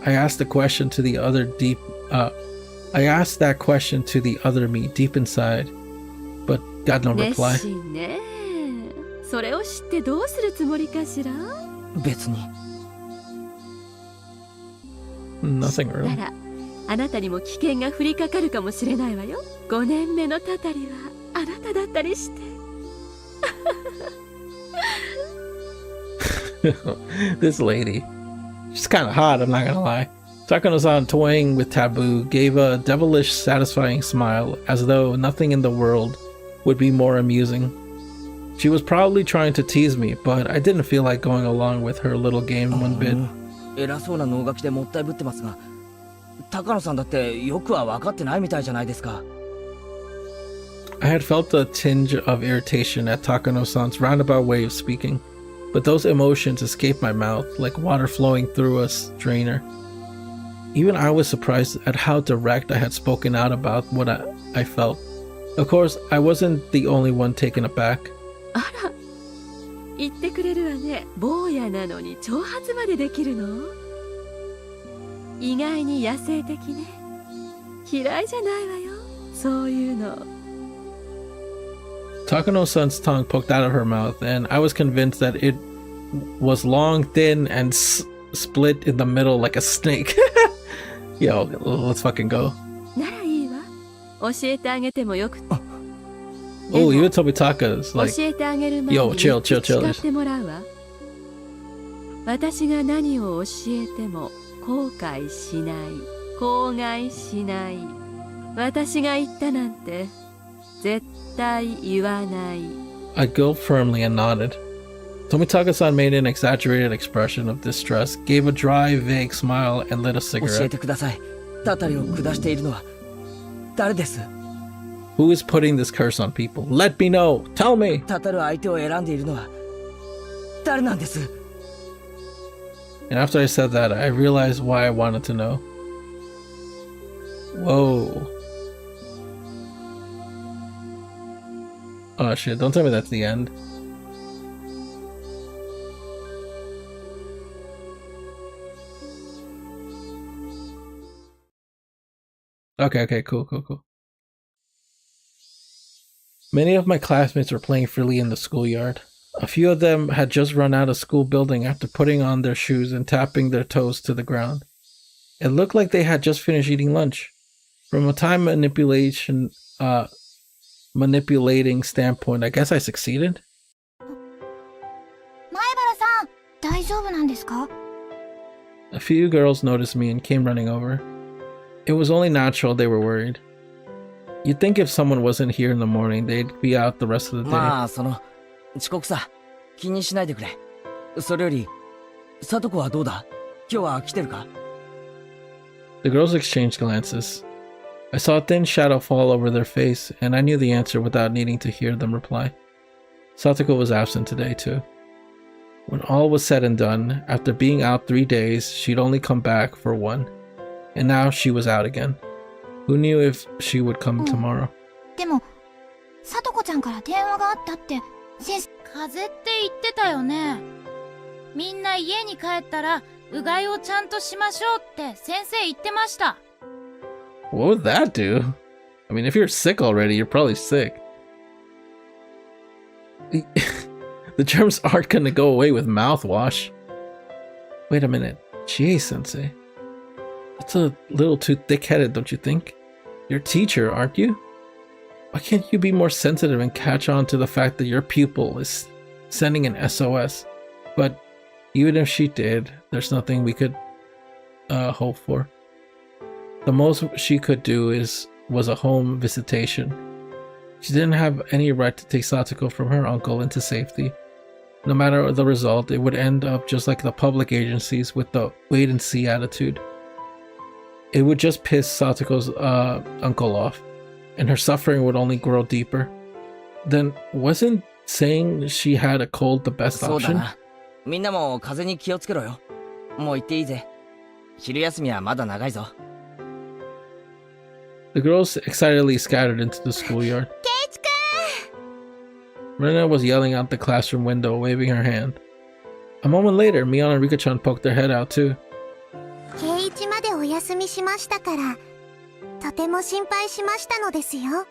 I asked that question to the other me deep inside, but got no reply. 熱心ね。それを知ってどうするつもりかしら。別に。Nothing な really. らあなたにも危険が降りかかるかもしれないわよ。5年目のたたりはあなただったりして。This lady. She's kind of hot, I'm not gonna lie. Takano-san, toying with taboo, gave a devilish, satisfying smile, as though nothing in the world would be more amusing. She was probably trying to tease me, but I didn't feel like going along with her little game one bit. 偉そうな能書きでもったいぶってますが、高野さんだってよくは分かってないみたいじゃないですか。I had felt a tinge of irritation at Takano-san's roundabout way of speaking, but those emotions escaped my mouth like water flowing through a strainer. Even I was surprised at how direct I had spoken out about what I felt. Of course, I wasn't the only one taken aback. あら、言ってくれるわね。坊やなのに挑発までできるの？意外に野生的ね。嫌いじゃないわよ、そういうの。Takano-san's tongue poked out of her mouth, and I was convinced that it was long, thin, and split in the middle like a snake. Yo, let's fucking go. ならいいわ。教えてあげてもよくて。Oh, even Tobitaka's like, 教えてあげる前に yo, chill, chill, 誓 chill. ってもらうわ。私が何を教えても後悔しない、口外しない。私が言ったなんて絶対言わない。I gulped firmly and nodded. Tomitaka-san made an exaggerated expression of distress, gave a dry, vague smile, and lit a 教え cigarette. てください。たたりを下しているのは誰です？ Who is putting this curse on people? Let me know! Tell me! たたる相手を選んでいるのは誰なんです？ And after I said that, I realized why I wanted to know. Whoa. Oh shit, don't tell me that's the end. Okay, cool. Many of my classmates were playing freely in the schoolyard. A few of them had just run out of school building after putting on their shoes and tapping their toes to the ground. It looked like they had just finished eating lunch. From a time manipulating standpoint, I guess I succeeded. 前原さん、大丈夫なんですか？ A few girls noticed me and came running over. It was only natural they were worried. You'd think if someone wasn't here in the morning, they'd be out the rest of the day. まあ、遅刻さ、気にしないでくれ。それより、聡子はどうだ？今日は来てるか？ The girls exchanged glances. I saw a thin shadow fall over their face, and I knew the answer without needing to hear them reply. Satoko was absent today, too. When all was said and done, after being out 3 days, she'd only come back for 1. And now she was out again. Who knew if she would come tomorrow? でも、さとこちゃんから電話があったって先生。風邪って言ってたよね。みんな家に帰ったらうがいをちゃんとしましょうって先生言ってました。What would that do? I mean, if you're sick already, you're probably sick. The germs aren't gonna go away with mouthwash. Wait a minute, Chie-sensei. That's a little too thick-headed, don't you think? You're a teacher, aren't you? Why can't you be more sensitive and catch on to the fact that your pupil is sending an SOS? But even if she did, there's nothing we could hope for. The most she could do was a home visitation. She didn't have any right to take Satoko from her uncle into safety. No matter the result, it would end up just like the public agencies with the wait-and-see attitude. It would just piss Satoko's uncle off, and her suffering would only grow deeper. Then wasn't saying she had a cold the best そうだ option? な。みんなも風邪に気をつけろよ。もう行っていいぜ。昼休みはまだ長いぞ。The girls excitedly scattered into the schoolyard. Rena was yelling out the classroom window, waving her hand. A moment later, Mion and Rika-chan poked their head out too. 圭一までお休みしましたから、とても心配しましたのですよ。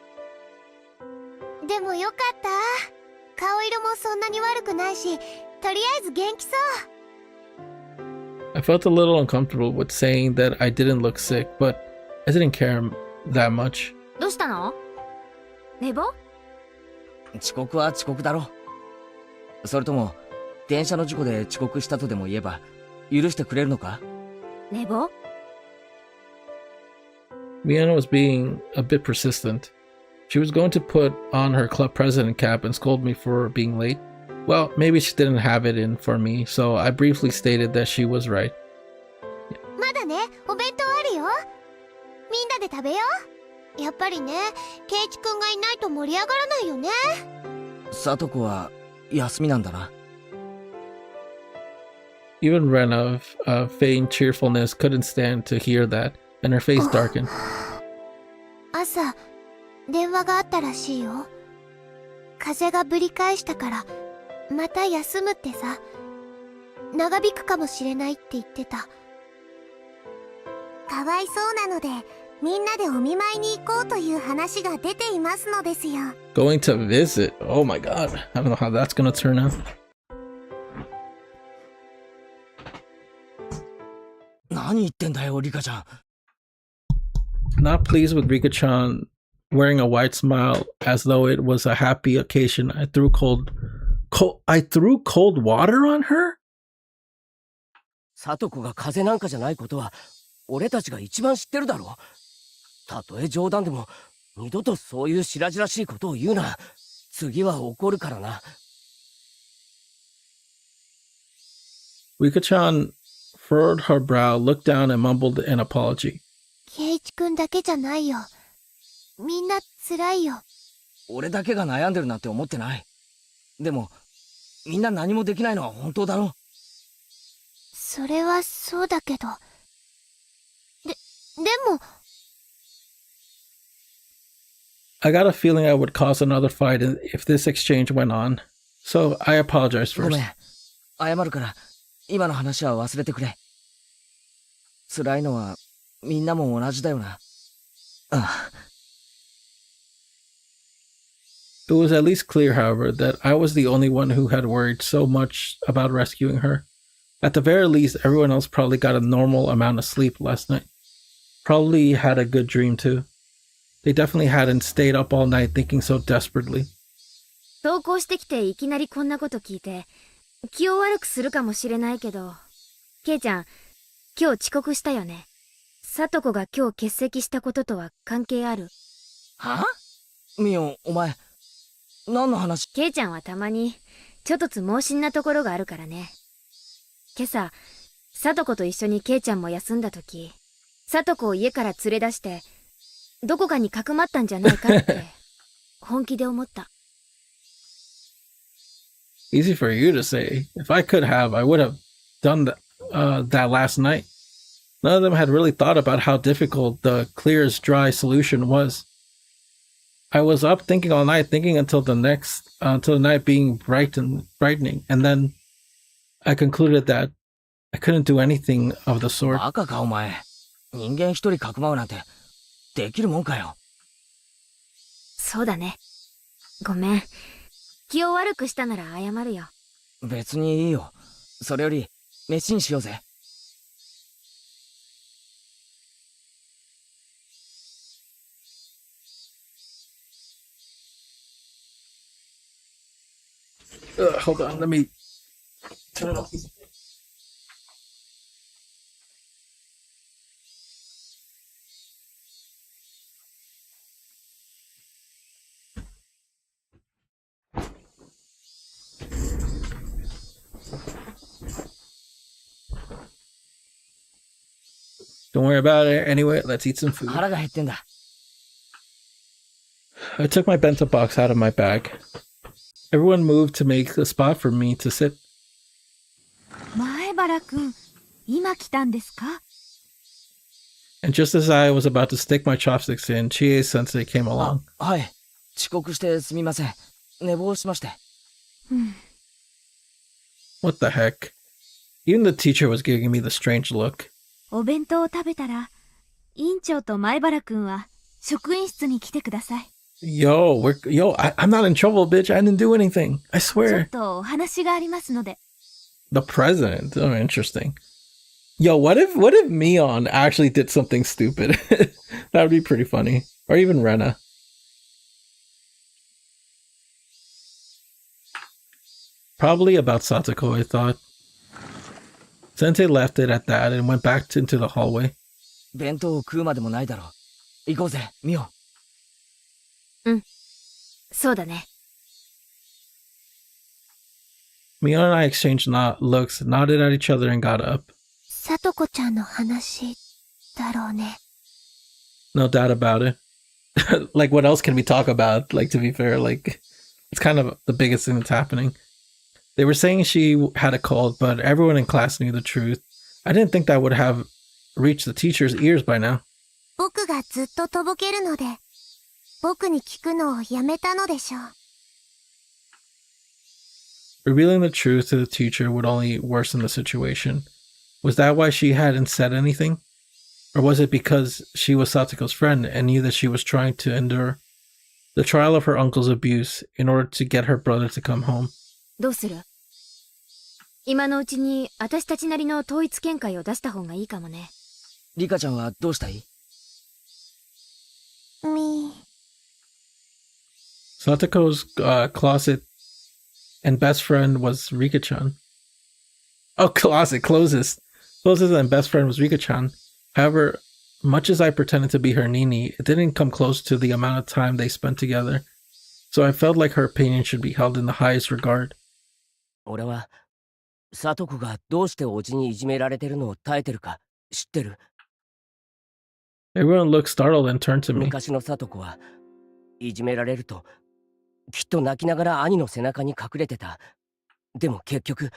でもよかった。顔色もそんなに悪くないし、とりあえず元気そう。I felt a little uncomfortable with saying that I didn't look sick, but I didn't care that much. どうしたの？寝坊？遅刻は遅刻だろ。それとも、電車の事故で遅刻したとでも言えば、許してくれるのか？寝坊？ Mion was being a bit persistent. She was going to put on her club president cap and scold me for being late. Well, maybe she didn't have it in for me, so I briefly stated that she was right. まだね、お弁当あるよ。みんなで食べよう。やっぱりね、圭一くんがいないと盛り上がらないよね。聡子は休みなんだな。Even Rena, feigned cheerfulness, couldn't stand to hear that, and her face darkened. 朝、電話があったらしいよ。風がぶり返したから、また休むってさ。長引くかもしれないって言ってた。かわいそうなので、みんなでお見舞いに行こうという話が出ていますのですよ。Going to visit? Oh my god. I don't know how that's gonna turn out. 何言ってんだよ、リカちゃん。Not pleased with Rika-chan wearing a wide smile as though it was a happy occasion, I threw cold water on her? 聡子が風邪なんかじゃないことは、俺たちが一番知ってるだろう。たとえ冗談でも、二度とそういう白々しいことを言うな。次は怒るからな。Rika-chan furrowed her brow, looked down, and mumbled an apology. 圭一くんだけじゃないよ。みんな辛いよ。俺だけが悩んでるなんて思ってない。でも、みんな何もできないのは本当だろ。それはそうだけど。でも。I got a feeling I would cause another fight if this exchange went on, so I apologized ご first. めん。謝るから、今の話は忘れてくれ。辛いのは、みんなも同じだよな。ああ。It was at least clear, however, that I was the only one who had worried so much about rescuing her. At the very least, everyone else probably got a normal amount of sleep last night. Probably had a good dream too. They definitely hadn't stayed up all night thinking so desperately. 登校してきていきなりこんなこと聞いて気を悪くするかもしれないけど、ケイちゃん、今日遅刻したよね。さとこが今日欠席したこととは関係ある？は？ミオ、お前、何の話？ケイちゃんはたまにちょっとつ盲信なところがあるからね。今朝、さとこと一緒にケイちゃんも休んだとき、さとこを家から連れ出して、どこかにかくまったんじゃないかって本気で思った。Easy for you to say. If I could have, I would have done that last night. None of them had really thought about how difficult the clear as dry solution was. I was up thinking all night, thinking until the night being brightening, and then I concluded that I couldn't do anything of the sort. バカかお前。人間一人かくまうなんてできるもんかよ。そうだね。ごめん。気を悪くしたなら謝るよ。別にいいよ。それより飯にしようぜ。Hold on, let me turn it off. Don't worry about it. Anyway, let's eat some food. 腹が減ってんだ。I took my bento box out of my bag. Everyone moved to make a spot for me to sit. 前原くん、今来たんですか？ And just as I was about to stick my chopsticks in, Chie Sensei came あ、 along. はい。遅刻してすみません。寝坊しまして。What the heck? Even the teacher was giving me the strange look. お弁当を食べたら、院長と前原くんは職員室に来てください。I'm not in trouble, bitch. I didn't do anything. I ちょっ swear. とお話がありますので。The president. Oh, interesting. Yo, what if Mion actually did something stupid? That would be pretty funny. Or even Rena. Probably about Satoko, I thought. Sensei left it at that and went back into the hallway. 弁当を食うまでもないだろう。行こうぜ、ミオ。そうだね。Mion and I exchanged looks, nodded at each other, and got up. さとこちゃんの話だろうね。No doubt about it. Like, what else can we talk about? Like, to be fair, like, it's kind of the biggest thing that's happening. They were saying she had a cold, but everyone in class knew the truth. I didn't think that would have reached the teacher's ears by now. 僕がずっととぼけるので、僕に聞くのをやめたのでしょう。Revealing the truth to the teacher would only worsen the situation. Was that why she hadn't said anything? Or was it because she was Satoko's friend and knew that she was trying to endure the trial of her uncle's abuse in order to get her brother to come home? どうする？今のうちに私たちなりの統一見解を出した方がいいかもね。リカちゃんはどうしたい？ Satoko's closet and best friend was Rika-chan. Oh, closet, closest and best friend was Rika-chan. However, much as I pretended to be her Nini, it didn't come close to the amount of time they spent together. So I felt like her opinion should be held in the highest regard. 俺は、サトコがどうしておじにいじめられてるのを耐えてるか知ってる。Everyone looked startled and turned to me. 昔のサトコはいじめられると、きっと泣きながら兄の背中に隠れてた。でも結局、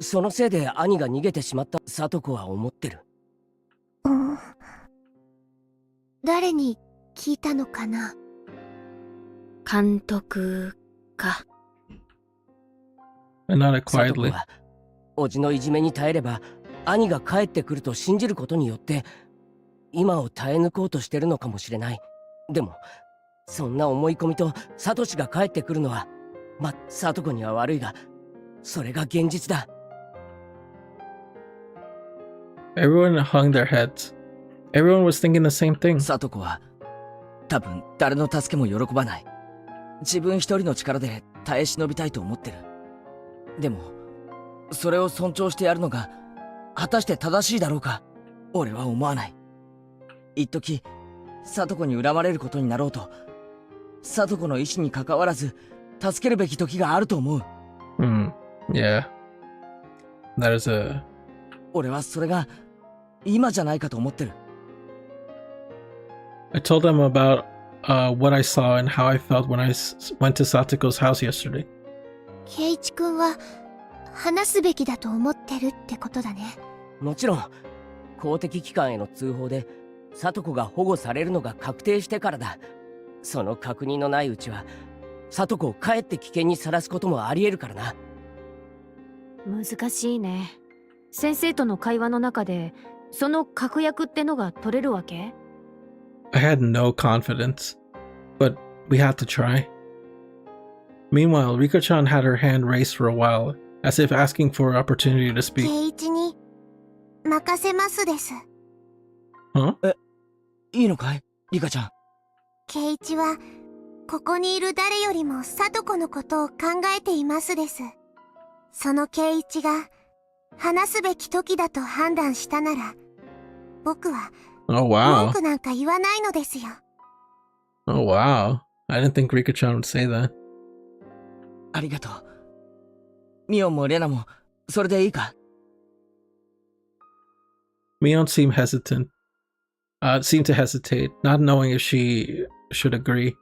そのせいで兄が逃げてしまったサトコは思ってる。誰に聞いたのかな？監督か。I nodded サトコ quietly. は、おじのいじめに耐えれば、兄が帰ってくると信じることによって、今を耐え抜こうとしてるのかもしれない。でも、そんな思い込みとサトシが帰ってくるのは、サトコには悪いが、それが現実だ。Everyone hung their heads. Everyone was thinking the same thing. サトコは多分誰の助けも喜ばない。自分一人の力で耐え忍びたいと思ってる。でもそれを尊重してやるのが果たして正しいだろうか、俺は思わない。一時サトコに恨まれることになろうと、サトコの意志に関わらず助けるべき時があると思う。Yeah. That is a... 俺はそれが今じゃないかと思ってる。I told them about what I saw and how I felt when I went to Satoko's house yesterday. 圭一君は話すべきだと思ってるってことだね。もちろん公的機関への通報でサトコが保護されるのが確定してからだ。その確認のないうちはサトコをかえって危険にさらすこともありえるからな。難しいね。先生との会話の中でその確約ってのが取れるわけ？ I had no confidence, but we had to try. Meanwhile, Rika-chan had her hand raised for a while, as if asking for an opportunity to speak. 圭一に任せますです。Huh? いいのかいリカちゃん。圭一はここにいる誰よりもサトコのことを考えていますです。その圭一が話すべき時だと判断したなら、僕は Oh, wow. 文句なんか言わないのですよ。Oh, wow. I didn't think Rika-chan would say that. ありがとう。ミオンもレナもそれでいいか？ Mion seemed to hesitate, not knowing if she should agree.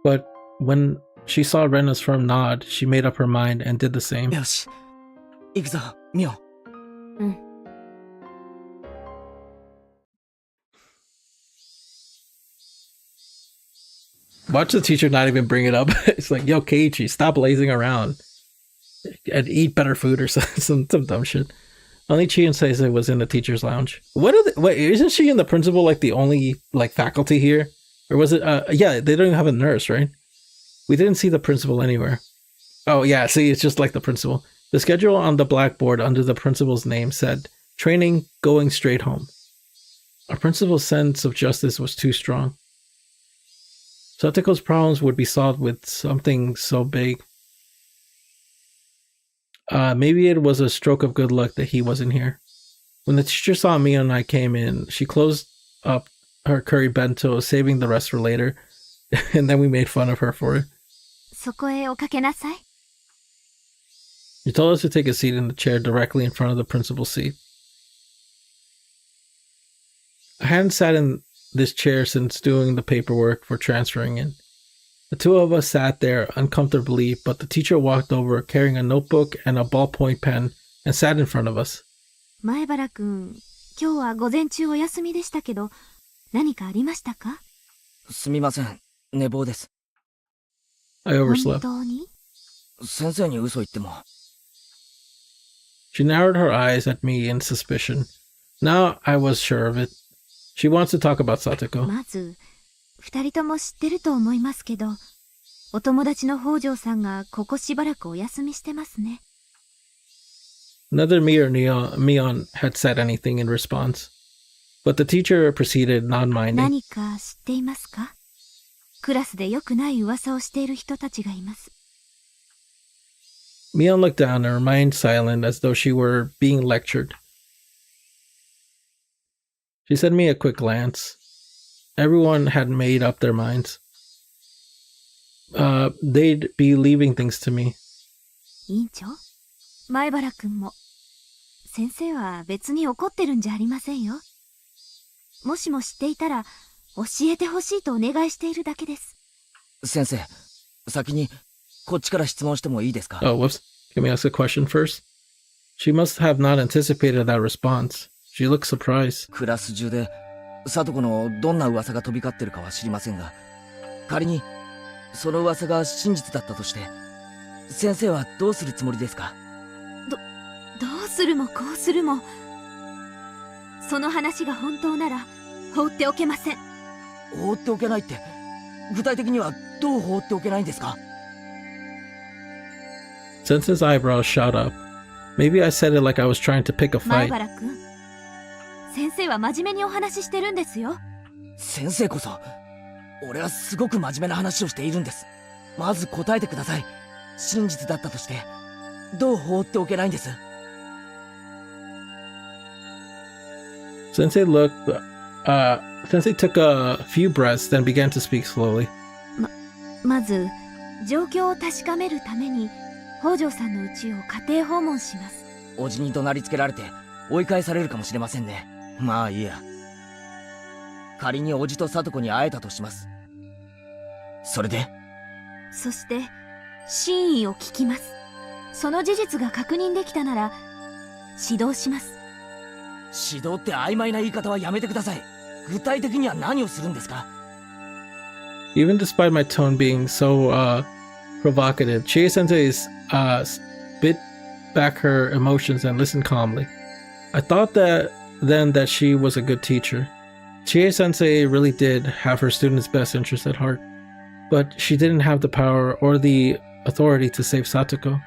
But when she saw Rena's firm nod, she made up her mind and did the same. よし、行くぞミオン。うん。Watch the teacher not even bring it up. It's like, yo, Keiichi, stop lazing around and eat better food or some dumb shit. Only Chi and Seisei was in the teacher's lounge. Wait, isn't she and the principal like the only like faculty here? Or was it, yeah, they don't even have a nurse, right? We didn't see the principal anywhere. Oh yeah, see, it's just like the principal. The schedule on the blackboard under the principal's name said, training, going straight home. Our principal's sense of justice was too strong. Satoko's problems would be solved with something so big. Maybe it was a stroke of good luck that he wasn't here. When the teacher saw me and I came in, she closed up her curry bento, saving the rest for later, and then we made fun of her for it. そこへおかけなさい。 She told us to take a seat in the chair directly in front of the principal's seat. I hadn't sat in this chair since doing the paperwork for transferring in. The two of us sat there uncomfortably, but the teacher walked over carrying a notebook and a ballpoint pen and sat in front of us. 前原くん、今日は午前中お休みでしたけど、何かありましたか？すみません、寝坊です。I 本 overslept. 当に？先生に嘘言っても。She narrowed her eyes at me in suspicion. Now I was sure of it. She wants to talk about Satoko. まず、二人とも知ってると思いますけど、お友達の北条さんがここしばらくお休みしてますね。Neither me or Mion had said anything in response, but the teacher proceeded, not minding. 何か知っていますか？クラスで良くない噂をしている人たちがいます。Mion looked down and remained silent as though she were being lectured. She sent me a quick glance. Everyone had made up their minds. They'd be leaving things to me. 委員長、前原くんも。先生は別に怒ってるんじゃありませんよ。もしも知っていたら、教えてほしいとお願いしているだけです。先生、先にこっちから質問してもいいですか？ Oh, whoops. Can we ask a question first? She must have not anticipated that response. She looked surprised. クラス中でサトコのどんな噂が飛び交ってるかは知りませんが、仮にその噂が真実だったとして、先生はどうするつもりですか？どうするもこうするも、その話が本当なら放っておけません。放っておけないって具体的にはどう放っておけないんですか？ Sensei's eyebrows shot up. Maybe I said it like I was trying to pick a 前 fight. 原くん、先生は真面目にお話ししてるんですよ。先生こそ、俺はすごく真面目な話をしているんです。まず答えてください。真実だったとして、どう放っておけないんです？ Sensei took a few breaths, then began to speak slowly. まず状況を確かめるために北条さんの家を家庭訪問します。おじに怒鳴りつけられて追い返されるかもしれませんね。まあいいや。仮におじと里子に会えたとします。それで？そして真意を聞きます。その事実が確認できたなら指導します。指導って曖昧な言い方はやめてください。具体的には何をするんですか？ Even despite my tone being so provocative, Chie Sensei bit back her emotions and listened calmly. I thought then that she was a good teacher. Chie Sensei really did have her students' best interest at heart, but she didn't have the power or the authority to save Satoko.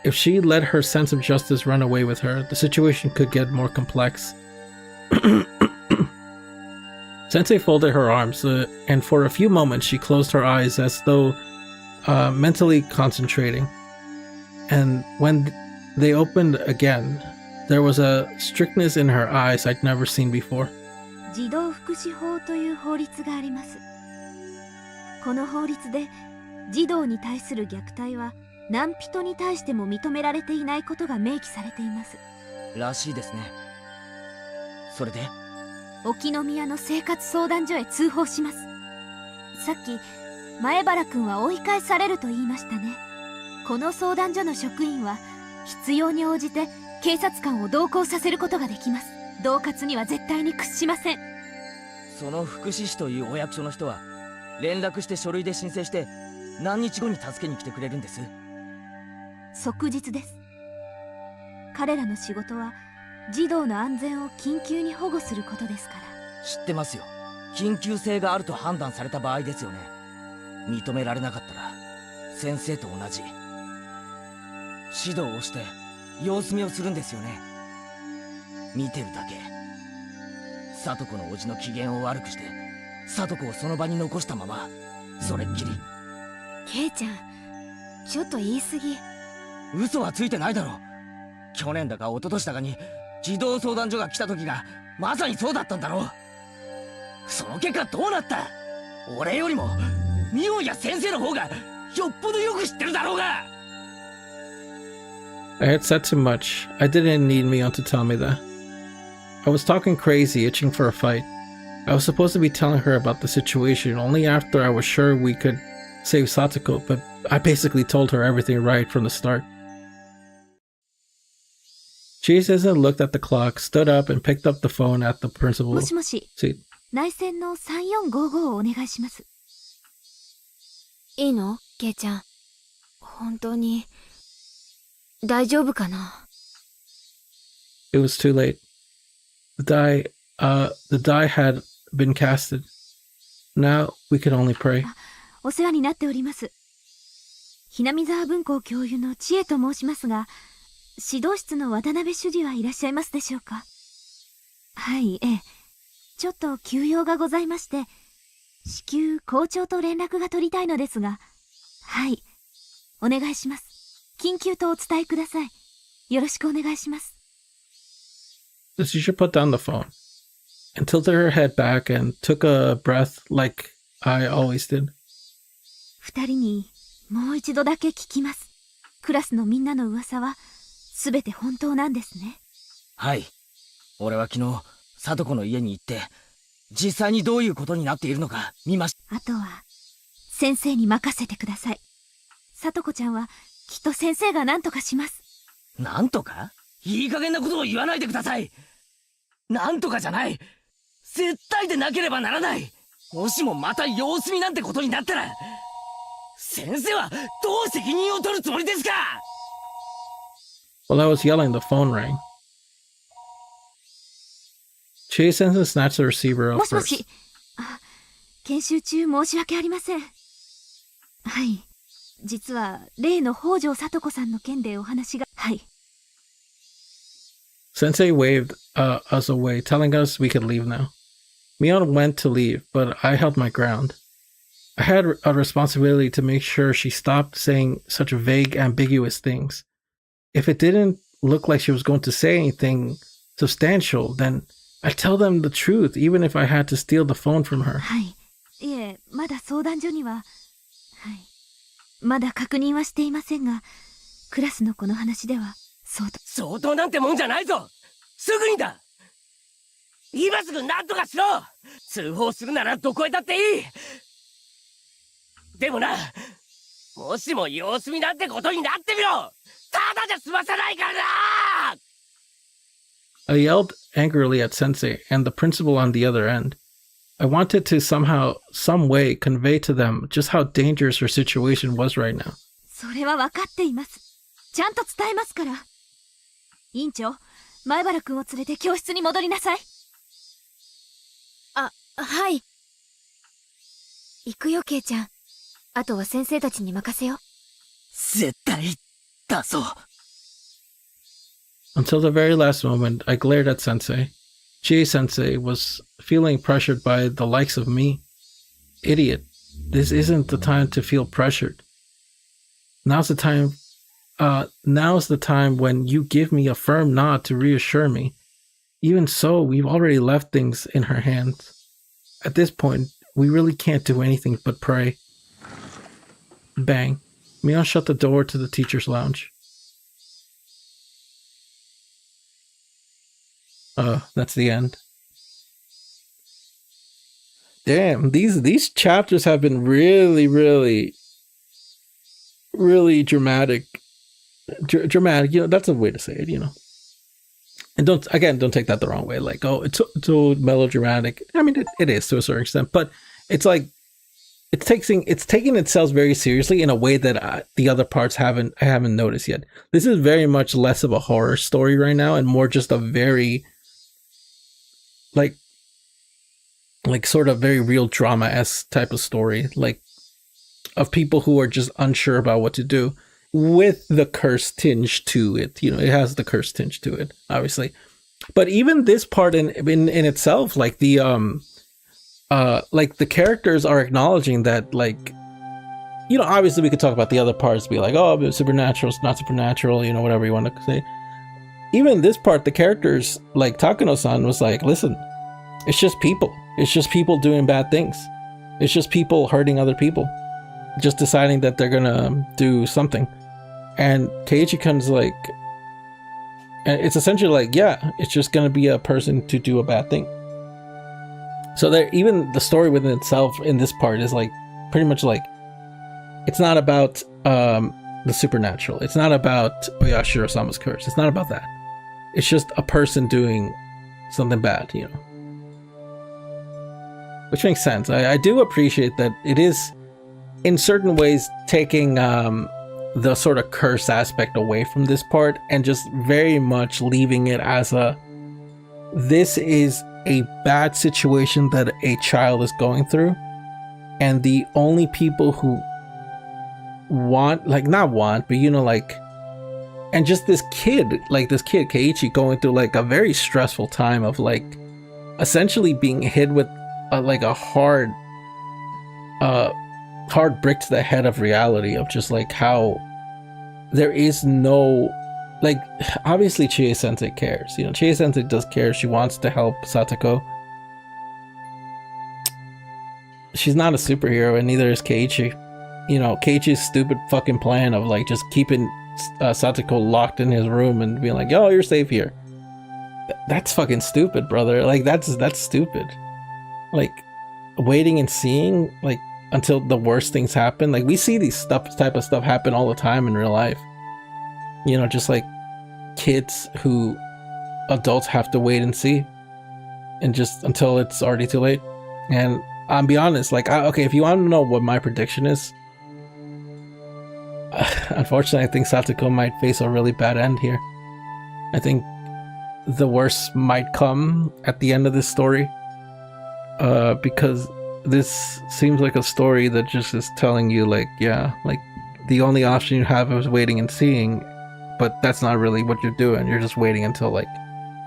If she let her sense of justice run away with her, the situation could get more complex. Sensei folded her arms, and for a few moments she closed her eyes as though mentally concentrating. And when they opened again, there was a strictness in her eyes I'd never seen before. 児童福祉法という法律があります。この法律で児童に対する虐待は何人に対しても認められていないことが明記されています。らしいですね。それで？沖宮の生活相談所へ通報します。さっき前原くんは追い返されると言いましたね。この相談所の職員は必要に応じて警察官を同行させることができます。恫喝には絶対に屈しません。その福祉士というお役所の人は連絡して書類で申請して何日後に助けに来てくれるんです？即日です。彼らの仕事は児童の安全を緊急に保護することですから。知ってますよ。緊急性があると判断された場合ですよね。認められなかったら先生と同じ指導をして様子見をするんですよね。見てるだけ。里子のおじの機嫌を悪くして里子をその場に残したまま、それっきり。ケイちゃん、ちょっと言い過ぎ。嘘はついてないだろ。去年だか一昨年だかに児童相談所が来た時がまさにそうだったんだろう。その結果どうなった？俺よりもミオンや先生の方がよっぽどよく知ってるだろうが。 I had said too much. I didn't need Mion to tell me that. I was talking crazy, itching for a fight. I was supposed to be telling her about the situation only after I was sure we could save Satoko, but I basically told her everything right from the start. Jesus looked at the clock, stood up, and picked up the phone at the も principal's しもし、 seat. 内線の3455をお願いします。いいの？ケイちゃん。本当に大丈夫かな？ It was too late. The die had been casted. Now we could only pray. お世話になっております。ひなみ沢文庫教諭の千恵と申しますが、指導室の渡辺主事はいらっしゃいますでしょうか？はい、ええ。ちょっと急用がございまして、至急校長と連絡が取りたいのですが、はい、お願いします。緊急とお伝えください。よろしくお願いします。The teacher put down the phone and tilted her head back and took a breath like I always did. 二人にもう一度だけ聞きます。クラスのみんなの噂はすべて本当なんですね。はい。俺は昨日里子の家に行って実際にどういうことになっているのか見ました。あとは先生に任せてください。里子ちゃんはきっと先生が何とかします。なんとか？いい加減なことを言わないでください。なんとかじゃない。絶対でなければならない。もしもまた様子見なんてことになったら、先生はどう責任を取るつもりですか？ While I was yelling, the phone rang. Chie Sensei snatched the receiver も up しも first. し。研修中申し訳ありません。はい。実は、例の北条聡子さんの件でお話が。はい。Sensei waved us away, telling us we could leave now. Mion went to leave, but I held my ground. I had a responsibility to make sure she stopped saying such vague, ambiguous things. If it didn't look like she was going to say anything substantial, then I'd tell them the truth, even if I had to steal the phone from her. はい。いえ、まだ相談所には。はい。まだ確認はしていませんが、クラスのこの話では、相当なんてもんじゃないぞ。すぐにだ。今すぐ何とかしろ。通報するならどこへだっていい。でもな、もしも様子見なんてことになってみろ。ただじゃ済まさないからな。I yelled angrily at Sensei and the principal on the other end. I wanted to somehow, some way, convey to them just how dangerous her situation was right now. それは分かっています。ちゃんと伝えますから。委員長、前原くんを連れて教室に戻りなさい。はい。行くよ、ケイちゃん。あとは先生たちに任せよ。絶対だぞ。Until the very last moment, I glared at Sensei. Chie-sensei was feeling pressured by the likes of me. Idiot. This isn't the time to feel pressured. Now's the time when you give me a firm nod to reassure me. Even so, we've already left things in her hands. At this point, we really can't do anything but pray. Bang. Mion shut the door to the teacher's lounge. That's the end. Damn, these chapters have been really, really, really dramatic. Dramatic, that's a way to say it, And don't take that the wrong way. Like, oh, it's so melodramatic. I mean, it is to a certain extent, but it's like it's taking itself very seriously in a way that the other parts I haven't noticed yet. This is very much less of a horror story right now, and more just a very like sort of very real drama-esque type of story, like of people who are just unsure about what to do, with the curse tinge to it. It has the curse tinge to it, obviously. But even this part in itself, like the characters are acknowledging that, like, obviously we could talk about the other parts, be like, oh, it's supernatural, it's not supernatural, whatever you want to say. Even this part, the characters, like Takano-san was like, listen, it's just people. It's just people doing bad things. It's just people hurting other people. Just deciding that they're gonna do something. And Keiichi comes like, and it's essentially like, yeah, it's just gonna be a person to do a bad thing. So there, even the story within itself in this part is like, pretty much like, it's not about the supernatural. It's not about Oyashiro-sama's curse. It's not about that. It's just a person doing something bad, Which makes sense. I do appreciate that it is, in certain ways, taking the sort of curse aspect away from this part and just very much leaving it as this is a bad situation that a child is going through, and the only people who and just this kid Keiichi going through like a very stressful time of like essentially being hit with like a hard brick to the head of reality of just like how there is no, like, obviously Chie-sensei cares, Chie-sensei does care. She wants to help Satoko. She's not a superhero, and neither is Keiichi. Keiichi's stupid fucking plan of like just keeping Satoko locked in his room and being like, oh, you're safe here. That's fucking stupid, brother. Like, that's stupid. Like, waiting and seeing, like, until the worst things happen. Like, we see these type of stuff happen all the time in real life. Just like kids who adults have to wait and see, and just until it's already too late. And I'll be honest, like, okay, if you want to know what my prediction is, unfortunately, I think Satoko might face a really bad end here. I think the worst might come at the end of this story, because this seems like a story that just is telling you, like, yeah, like the only option you have is waiting and seeing, but that's not really what you're doing. You're just waiting until like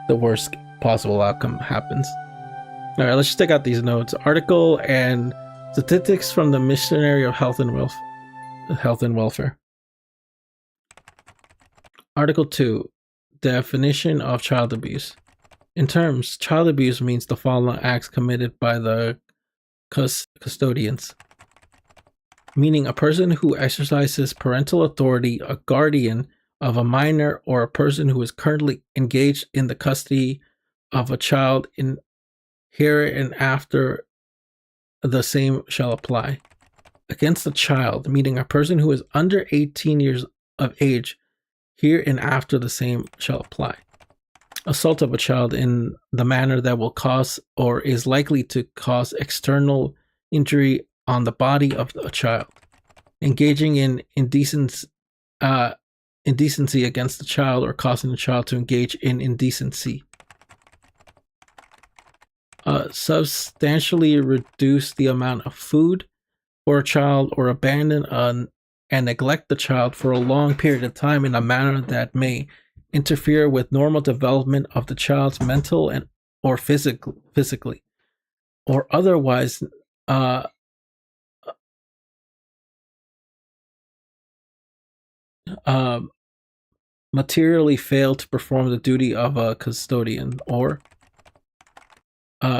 the worst possible outcome happens. All right, let's just take out these notes. Article and statistics from the Missionary of Health and Welfare. Article 2, definition of child abuse. In terms, child abuse means the following acts committed by the custodians, meaning a person who exercises parental authority, a guardian of a minor, or a person who is currently engaged in the custody of a child in here and after the same shall apply. Against a child, meaning a person who is under 18 years of age, here and after the same shall apply. Assault of a child in the manner that will cause or is likely to cause external injury on the body of a child. Engaging in indecency against the child or causing the child to engage in indecency. Substantially reduce the amount of food for a child or abandon and neglect the child for a long period of time in a manner that may interfere with normal development of the child's mental and or physically or otherwise materially fail to perform the duty of a custodian, or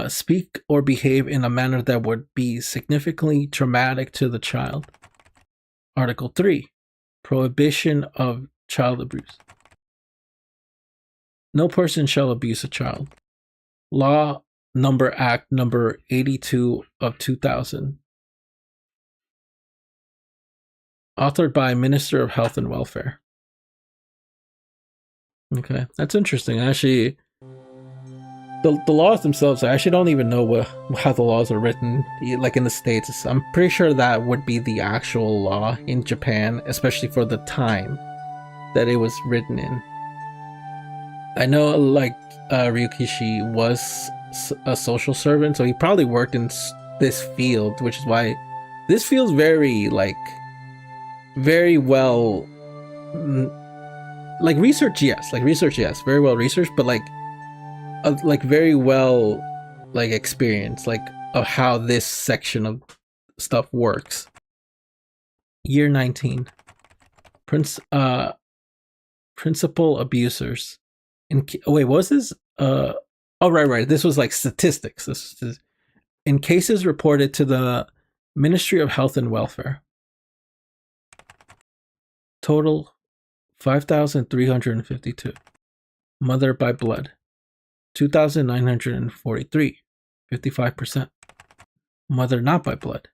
speak or behave in a manner that would be significantly traumatic to the child. Article 3, prohibition of child abuse. No person shall abuse a child. Law Number Act Number 82 of 2000. Authored by Minister of Health and Welfare. Okay, that's interesting. Actually, the laws themselves, I actually don't even know how the laws are written. Like in the States, I'm pretty sure that would be the actual law in Japan, especially for the time that it was written in. I know, like, Ryukishi was a social servant, so he probably worked in this field, which is why this feels very, like, very well, like, research, yes, very well researched, but, like very well, like, experienced, like, of how this section of stuff works. Year 19. Principal abusers. Wait, what was this? Oh, right. This was like statistics. This is in cases reported to the Ministry of Health and Welfare. Total 5,352. Mother by blood 2,943, 55%. Mother not by blood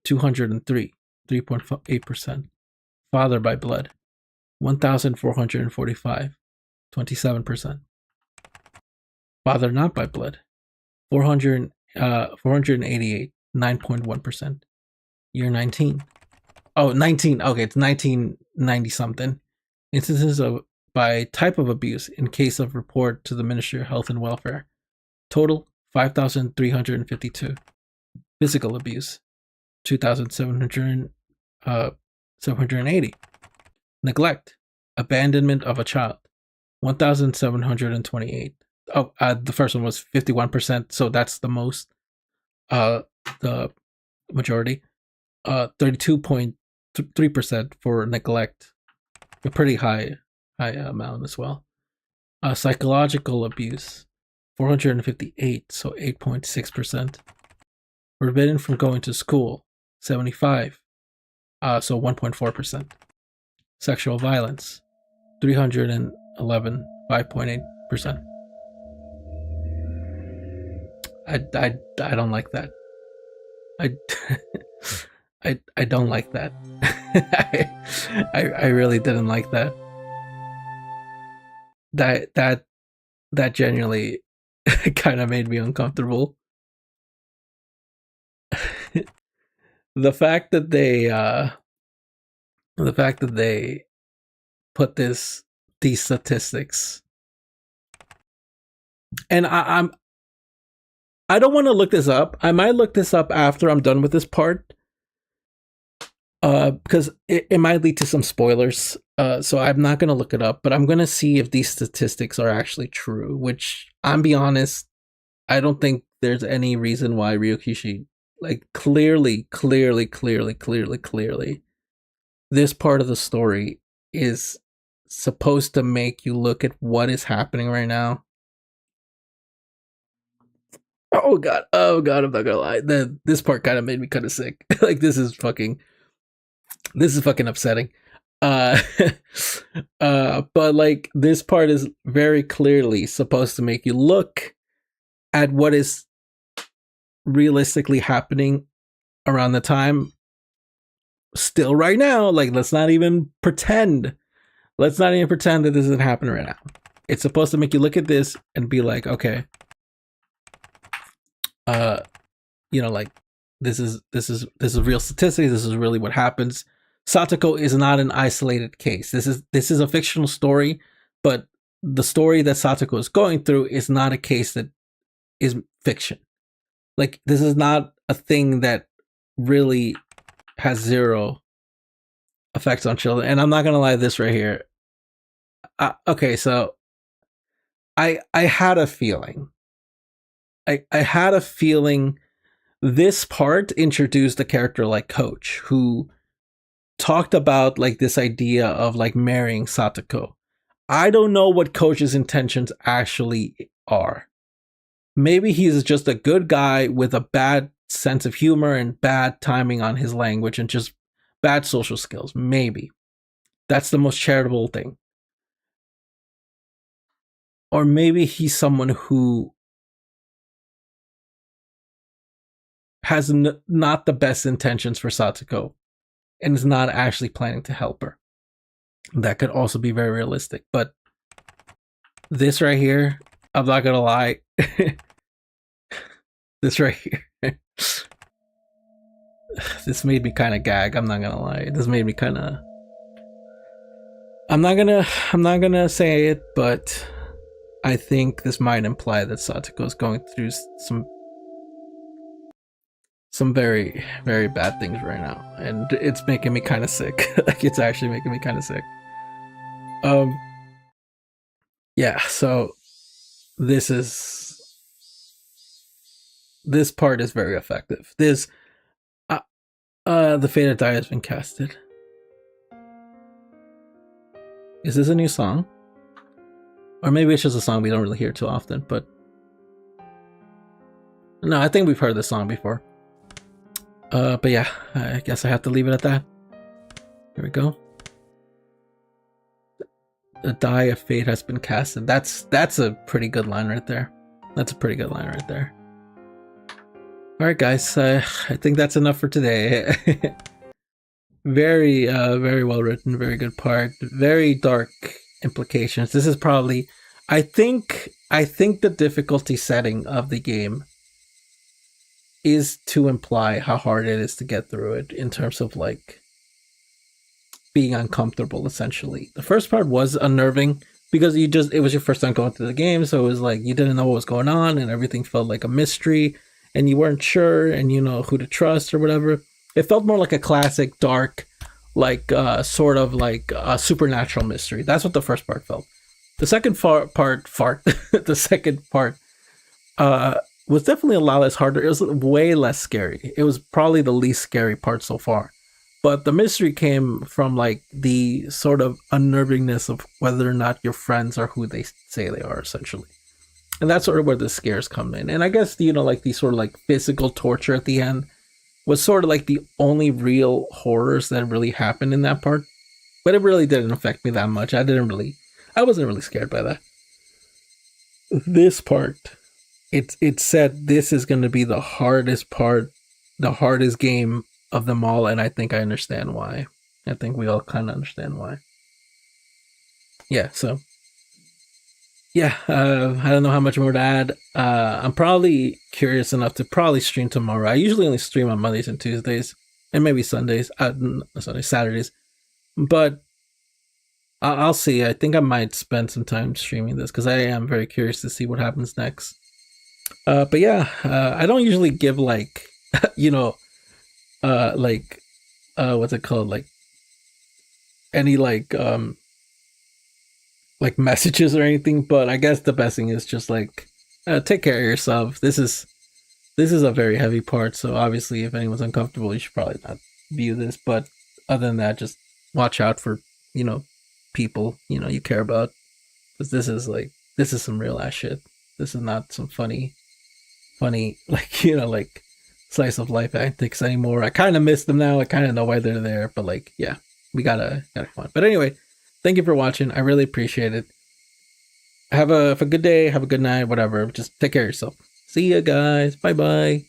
203, 3.8%. Father by blood 1,445, 27%. Father not by blood 488, 9.1%. Year 19. Oh, 19. Okay, it's 1990 something. Instances of by type of abuse in case of report to the Ministry of Health and Welfare. Total 5,352. Physical abuse 2,780. Neglect, abandonment of a child 1,728. Oh, the first one was 51%, so that's the most. The majority, 32.3% for neglect, a pretty high amount as well. Psychological abuse, 458, so 8.6%. Forbidden from going to school, 75, so 1.4%. Sexual violence, 311, 5.8%. I don't like that. I don't like that. I really didn't like that. That genuinely kind of made me uncomfortable. The fact that they put these statistics, and I don't want to look this up. I might look this up after I'm done with this part. Because it might lead to some spoilers. So I'm not going to look it up, but I'm going to see if these statistics are actually true, which, I'm be honest, I don't think there's any reason why Ryokishi, like, clearly, this part of the story is supposed to make you look at what is happening right now. Oh god, I'm not gonna lie. This part kind of made me kind of sick. Like, this is fucking upsetting. But like, this part is very clearly supposed to make you look at what is realistically happening around the time still right now. Like, let's not even pretend that this isn't happening right now. It's supposed to make you look at this and be like, okay, like, this is real statistics. This is really what happens. Satoko is not an isolated case. This is a fictional story, but the story that Satoko is going through is not a case that is fiction. Like, this is not a thing that really has zero effects on children. And I'm not gonna lie, this right here. Okay, so I had a feeling. I had a feeling this part introduced a character like Coach, who talked about like this idea of like marrying Satoko. I don't know what Coach's intentions actually are. Maybe he's just a good guy with a bad sense of humor and bad timing on his language and just bad social skills. Maybe. That's the most charitable thing. Or maybe he's someone who has not the best intentions for Satoko and is not actually planning to help her. That could also be very realistic. But this right here, I'm not gonna lie. This right here. This made me kind of gag. I'm not gonna lie. This made me kind of. I'm not gonna say it, but I think this might imply that Satoko is going through some very, very bad things right now, and it's making me kind of sick. Like, it's actually making me kind of sick. Yeah. So this part is very effective. The Fated Die has been casted. Is this a new song? Or maybe it's just a song we don't really hear too often, but no, I think we've heard this song before. But yeah, I guess I have to leave it at that. Here we go. The Die of Fate has been casted. That's a pretty good line right there. That's a pretty good line right there. Alright guys, I think that's enough for today. Very well written, very good part. Very dark implications. This is probably, I think the difficulty setting of the game is to imply how hard it is to get through it in terms of like being uncomfortable, essentially. The first part was unnerving because it was your first time going through the game, so it was like you didn't know what was going on and everything felt like a mystery and you weren't sure and who to trust or whatever. It felt more like a classic dark, like sort of like a supernatural mystery. That's what the first part felt. The second the second part was definitely a lot less harder. It was way less scary. It was probably the least scary part so far. But the mystery came from like the sort of unnervingness of whether or not your friends are who they say they are, essentially. And that's sort of where the scares come in. And I guess, like the sort of like physical torture at the end was sort of like the only real horrors that really happened in that part. But it really didn't affect me that much. I wasn't really scared by that. This part, it said this is going to be the hardest part, the hardest game of them all, and I think I understand why. I think we all kind of understand why. Yeah, so yeah, I don't know how much more to add. I'm probably curious enough to probably stream tomorrow. I usually only stream on Mondays and Tuesdays, and maybe Sundays. Saturdays. But I'll see. I think I might spend some time streaming this because I am very curious to see what happens next. But yeah, I don't usually give like, you know, like, what's it called? Like any like messages or anything. But I guess the best thing is just like, take care of yourself. This is a very heavy part. So obviously, if anyone's uncomfortable, you should probably not view this. But other than that, just watch out for, you know, people, you know, you care about. Because this is some real ass shit. This is not some funny, like, you know, like slice of life antics anymore. I kind of miss them now. I kind of know why they're there, but like, yeah, we gotta come on. But anyway, thank you for watching. I really appreciate it. Have a good day. Have a good night. Whatever. Just take care of yourself. See ya, guys. Bye bye.